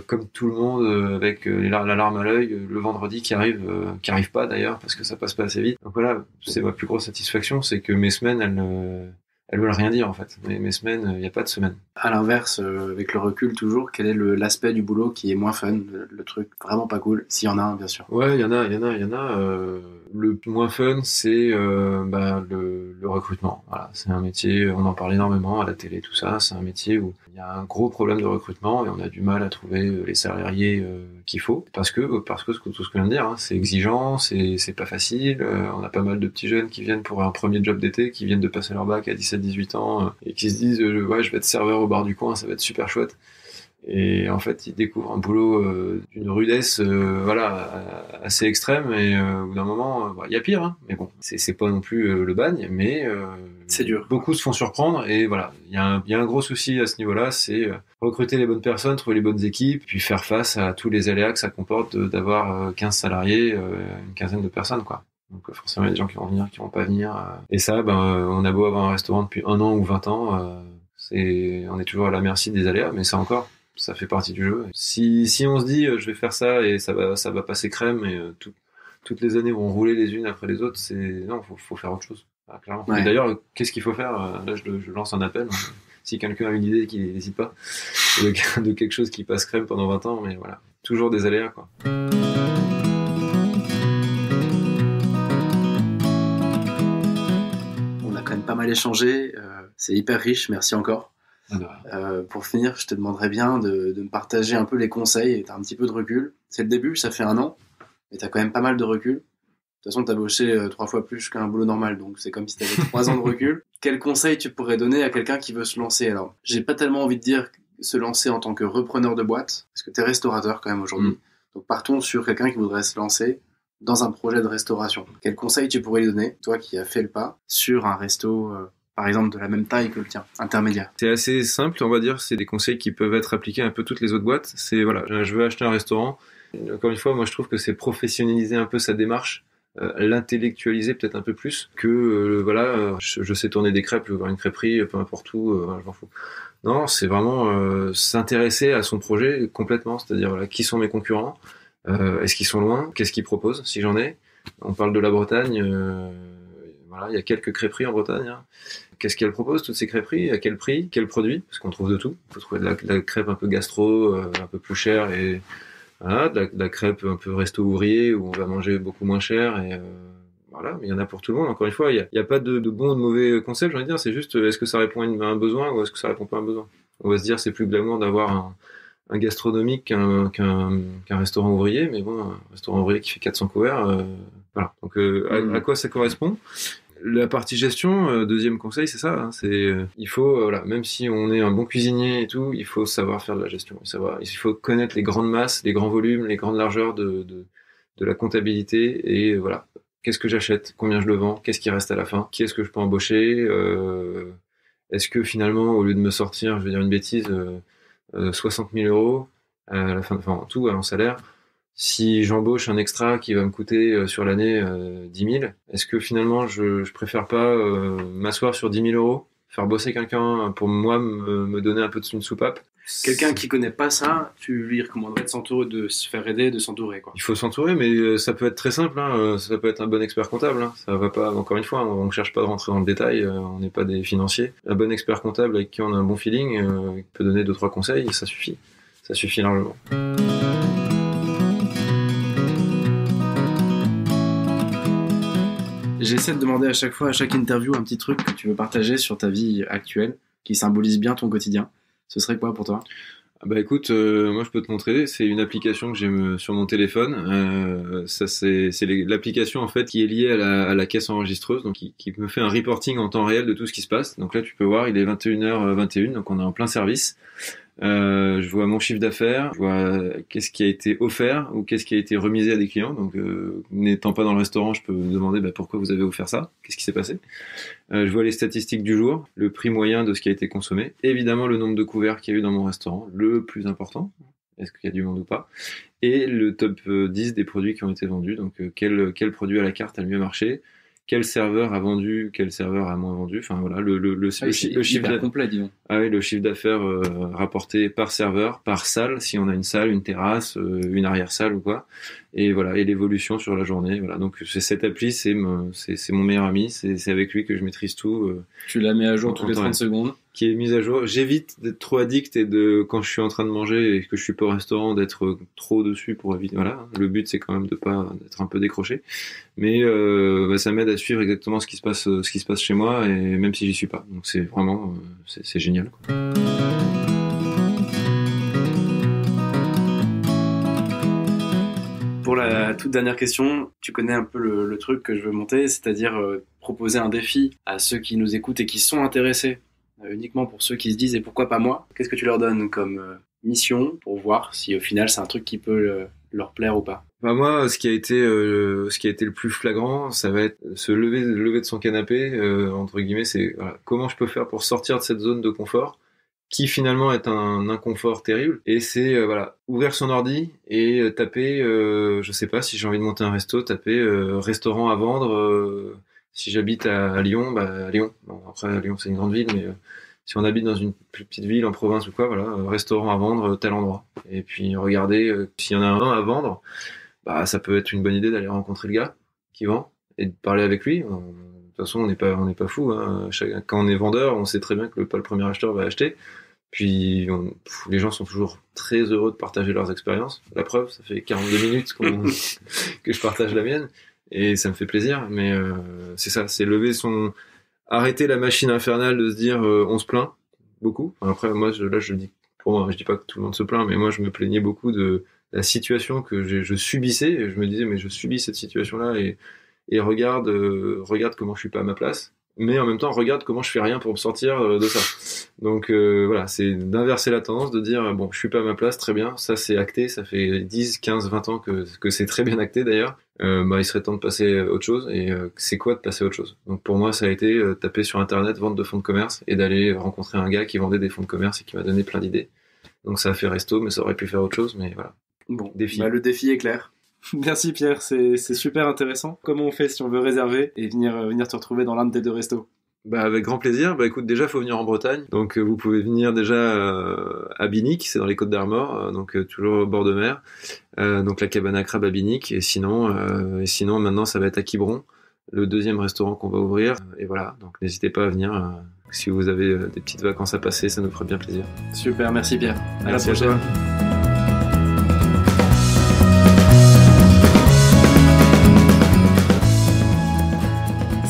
comme tout le monde avec la larme à l'œil le vendredi qui arrive pas d'ailleurs parce que ça passe pas assez vite. Donc voilà, c'est ma plus grosse satisfaction, c'est que mes semaines elles veulent rien dire en fait. Mes semaines, il n'y a pas de semaine. À l'inverse, avec le recul toujours, quel est l'aspect du boulot qui est moins fun, le truc vraiment pas cool, s'il y en a un bien sûr. Ouais, il y en a. Le moins fun, c'est le recrutement. Voilà, c'est un métier, on en parle énormément à la télé, tout ça. C'est un métier où il y a un gros problème de recrutement et on a du mal à trouver les salariés qu'il faut parce que tout ce que je viens de dire, hein, c'est exigeant, c'est pas facile. On a pas mal de petits jeunes qui viennent pour un premier job d'été, qui viennent de passer leur bac à 17-18 ans et qui se disent ouais, je vais être serveur au bar du coin, ça va être super chouette. Et en fait, ils découvrent un boulot d'une rudesse assez extrême et au bout d'un moment, il y a pire, hein, mais bon, c'est pas non plus le bagne, mais c'est dur. Beaucoup se font surprendre et voilà, il y a un gros souci à ce niveau-là, c'est recruter les bonnes personnes, trouver les bonnes équipes, puis faire face à tous les aléas que ça comporte d'avoir 15 salariés, une quinzaine de personnes, quoi. Donc forcément, il y a des gens qui vont venir, qui vont pas venir. Et ça, on a beau avoir un restaurant depuis 1 an ou 20 ans, on est toujours à la merci des aléas, mais ça fait partie du jeu. Si on se dit je vais faire ça et ça va passer crème et toutes les années vont rouler les unes après les autres, faut faire autre chose. Ah, clairement. Ouais. Et d'ailleurs, qu'est-ce qu'il faut faire ? Là, je lance un appel. Si quelqu'un a une idée, qu'il n'hésite pas de quelque chose qui passe crème pendant 20 ans, mais voilà, toujours des aléas, quoi. On a quand même pas mal échangé. C'est hyper riche. Merci encore. Pour finir, je te demanderais bien de me partager un peu les conseils. Tu as un petit peu de recul. C'est le début, ça fait 1 an, mais tu as quand même pas mal de recul. De toute façon, tu as bossé 3 fois plus qu'un boulot normal, donc c'est comme si tu avais 3 ans de recul. Quel conseil tu pourrais donner à quelqu'un qui veut se lancer ? Alors, j'ai pas tellement envie de dire se lancer en tant que repreneur de boîte, parce que tu es restaurateur quand même aujourd'hui. Donc partons sur quelqu'un qui voudrait se lancer dans un projet de restauration. Quel conseil tu pourrais lui donner, toi qui as fait le pas, sur un resto par exemple de la même taille que le tien, intermédiaire? C'est assez simple, on va dire, c'est des conseils qui peuvent être appliqués à un peu toutes les autres boîtes. C'est voilà, je veux acheter un restaurant. Encore une fois, moi je trouve que c'est professionnaliser un peu sa démarche, l'intellectualiser peut-être un peu plus que je sais tourner des crêpes, je veux voir une crêperie, peu importe où, je m'en fous. Non, c'est vraiment s'intéresser à son projet complètement, c'est-à-dire voilà, qui sont mes concurrents, est-ce qu'ils sont loin, qu'est-ce qu'ils proposent, si j'en ai. On parle de la Bretagne, il y a quelques crêperies en Bretagne. Hein. Qu'est-ce qu'elles proposent, toutes ces crêperies, à quel prix, quel produit, parce qu'on trouve de tout. Il faut trouver de la crêpe un peu gastro, un peu plus chère, et voilà, de la crêpe un peu resto ouvrier, où on va manger beaucoup moins cher, et voilà, mais il y en a pour tout le monde. Encore une fois, il n'y a pas de bon ou de mauvais concept, j'ai envie de dire, c'est juste, est-ce que ça répond à un besoin, ou est-ce que ça répond pas à un besoin? On va se dire, c'est plus glamour d'avoir un gastronomique qu'un restaurant ouvrier, mais bon, un restaurant ouvrier qui fait 400 couverts, voilà. Donc, à quoi ça correspond? La partie gestion, deuxième conseil, c'est ça. Hein, il faut, même si on est un bon cuisinier et tout, il faut savoir faire de la gestion. Il faut connaître les grandes masses, les grands volumes, les grandes largeurs de la comptabilité et voilà. Qu'est-ce que j'achète? Combien je le vends? Qu'est-ce qui reste à la fin? Qui est-ce que je peux embaucher? Est-ce que finalement, au lieu de me sortir, je vais dire une bêtise, 60 000 euros à la fin, enfin tout en salaire. Si j'embauche un extra qui va me coûter sur l'année 10 000, est-ce que finalement je préfère pas m'asseoir sur 10 000 euros, faire bosser quelqu'un pour moi me donner un peu une soupape? Quelqu'un qui connaît pas ça, tu lui recommanderais de se faire aider, de s'entourer, quoi. Il faut s'entourer, mais ça peut être très simple. Hein, ça peut être un bon expert comptable. Hein, ça va pas. Encore une fois, on ne cherche pas de rentrer dans le détail. On n'est pas des financiers. Un bon expert comptable avec qui on a un bon feeling peut donner 2-3 conseils et ça suffit. Ça suffit largement. J'essaie de demander à chaque fois, à chaque interview, un petit truc que tu veux partager sur ta vie actuelle, qui symbolise bien ton quotidien. Ce serait quoi pour toi ? Bah écoute, moi je peux te montrer, c'est une application que j'ai sur mon téléphone. Ça c'est l'application en fait qui est liée à la caisse enregistreuse, donc qui me fait un reporting en temps réel de tout ce qui se passe. Donc là tu peux voir, il est 21h21, donc on est en plein service. Je vois mon chiffre d'affaires, je vois qu'est-ce qui a été offert ou qu'est-ce qui a été remisé à des clients. Donc, n'étant pas dans le restaurant, je peux me demander pourquoi vous avez offert ça, qu'est-ce qui s'est passé. Je vois les statistiques du jour, le prix moyen de ce qui a été consommé, évidemment le nombre de couverts qu'il y a eu dans mon restaurant, le plus important, est-ce qu'il y a du monde ou pas, et le top 10 des produits qui ont été vendus. Donc, quel produit à la carte a le mieux marché, quel serveur a vendu, quel serveur a moins vendu. Enfin voilà, le chiffre d'affaires complet, disons. Ah oui, le chiffre d'affaires rapporté par serveur, par salle, si on a une salle, une terrasse, une arrière-salle ou quoi. Et voilà, et l'évolution sur la journée. Voilà, donc cette appli, c'est mon meilleur ami. C'est avec lui que je maîtrise tout. Tu la mets à jour toutes les 30 secondes. Qui est mise à jour. J'évite d'être trop addict et quand je suis en train de manger et que je suis pas au restaurant, d'être trop dessus pour éviter. Voilà, le but c'est quand même d'être un peu décroché. Mais ça m'aide à suivre exactement ce qui se passe chez moi, et même si j'y suis pas. Donc c'est vraiment c'est génial, quoi. Pour la toute dernière question, tu connais un peu le truc que je veux monter, c'est-à-dire proposer un défi à ceux qui nous écoutent et qui sont intéressés, uniquement pour ceux qui se disent « et pourquoi pas moi ?» Qu'est-ce que tu leur donnes comme mission pour voir si au final c'est un truc qui peut leur plaire ou pas? Moi, ce qui a été le plus flagrant, ça va être se lever de son canapé, entre guillemets, c'est comment je peux faire pour sortir de cette zone de confort, qui finalement est un inconfort terrible, et c'est ouvrir son ordi et taper, je sais pas, si j'ai envie de monter un resto, taper restaurant à vendre. Si j'habite à Lyon, à Lyon. Bon, après Lyon c'est une grande ville, mais si on habite dans une plus petite ville en province ou quoi, restaurant à vendre tel endroit. Et puis regarder s'il y en a un à vendre, ça peut être une bonne idée d'aller rencontrer le gars qui vend et de parler avec lui. De toute façon, on n'est pas fou, hein. Quand on est vendeur, on sait très bien que pas le premier acheteur va acheter. Puis les gens sont toujours très heureux de partager leurs expériences. La preuve, ça fait 42 minutes que je partage la mienne, et ça me fait plaisir. Mais c'est ça, c'est arrêter la machine infernale de se dire on se plaint beaucoup. Après, moi, je le dis pour moi, je dis pas que tout le monde se plaint, mais moi, je me plaignais beaucoup de la situation que je subissais. Et je me disais, mais je subis cette situation-là, et regarde comment je suis pas à ma place. Mais en même temps, regarde comment je fais rien pour me sortir de ça. Donc c'est d'inverser la tendance, de dire bon, je suis pas à ma place, très bien, ça c'est acté, ça fait 10, 15, 20 ans que c'est très bien acté d'ailleurs. Il serait temps de passer à autre chose, et c'est quoi de passer à autre chose? Donc pour moi, ça a été taper sur internet vente de fonds de commerce et d'aller rencontrer un gars qui vendait des fonds de commerce et qui m'a donné plein d'idées. Donc ça a fait resto, mais ça aurait pu faire autre chose, mais voilà. Bon, défi. Le défi est clair. Merci Pierre, c'est super intéressant. Comment on fait si on veut réserver et venir te retrouver dans l'un de tes deux restos? Avec grand plaisir. Écoute, déjà faut venir en Bretagne, donc vous pouvez venir déjà à Binic, c'est dans les Côtes d'Armor, donc toujours au bord de mer, donc la cabane à crabe à Binic, et sinon maintenant ça va être à Quiberon, le deuxième restaurant qu'on va ouvrir, et voilà, donc n'hésitez pas à venir, si vous avez des petites vacances à passer, ça nous ferait bien plaisir. Super, merci Pierre, à merci la prochaine.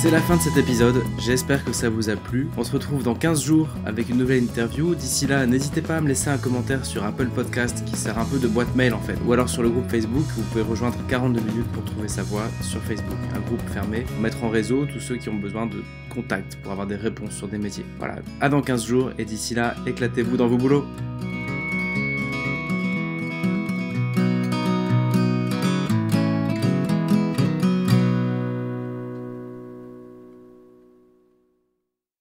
C'est la fin de cet épisode, j'espère que ça vous a plu. On se retrouve dans 15 jours avec une nouvelle interview. D'ici là, n'hésitez pas à me laisser un commentaire sur Apple Podcast qui sert un peu de boîte mail en fait. Ou alors sur le groupe Facebook, vous pouvez rejoindre 42 minutes pour trouver sa voie sur Facebook. Un groupe fermé pour mettre en réseau tous ceux qui ont besoin de contact pour avoir des réponses sur des métiers. Voilà, à dans 15 jours, et d'ici là, éclatez-vous dans vos boulots.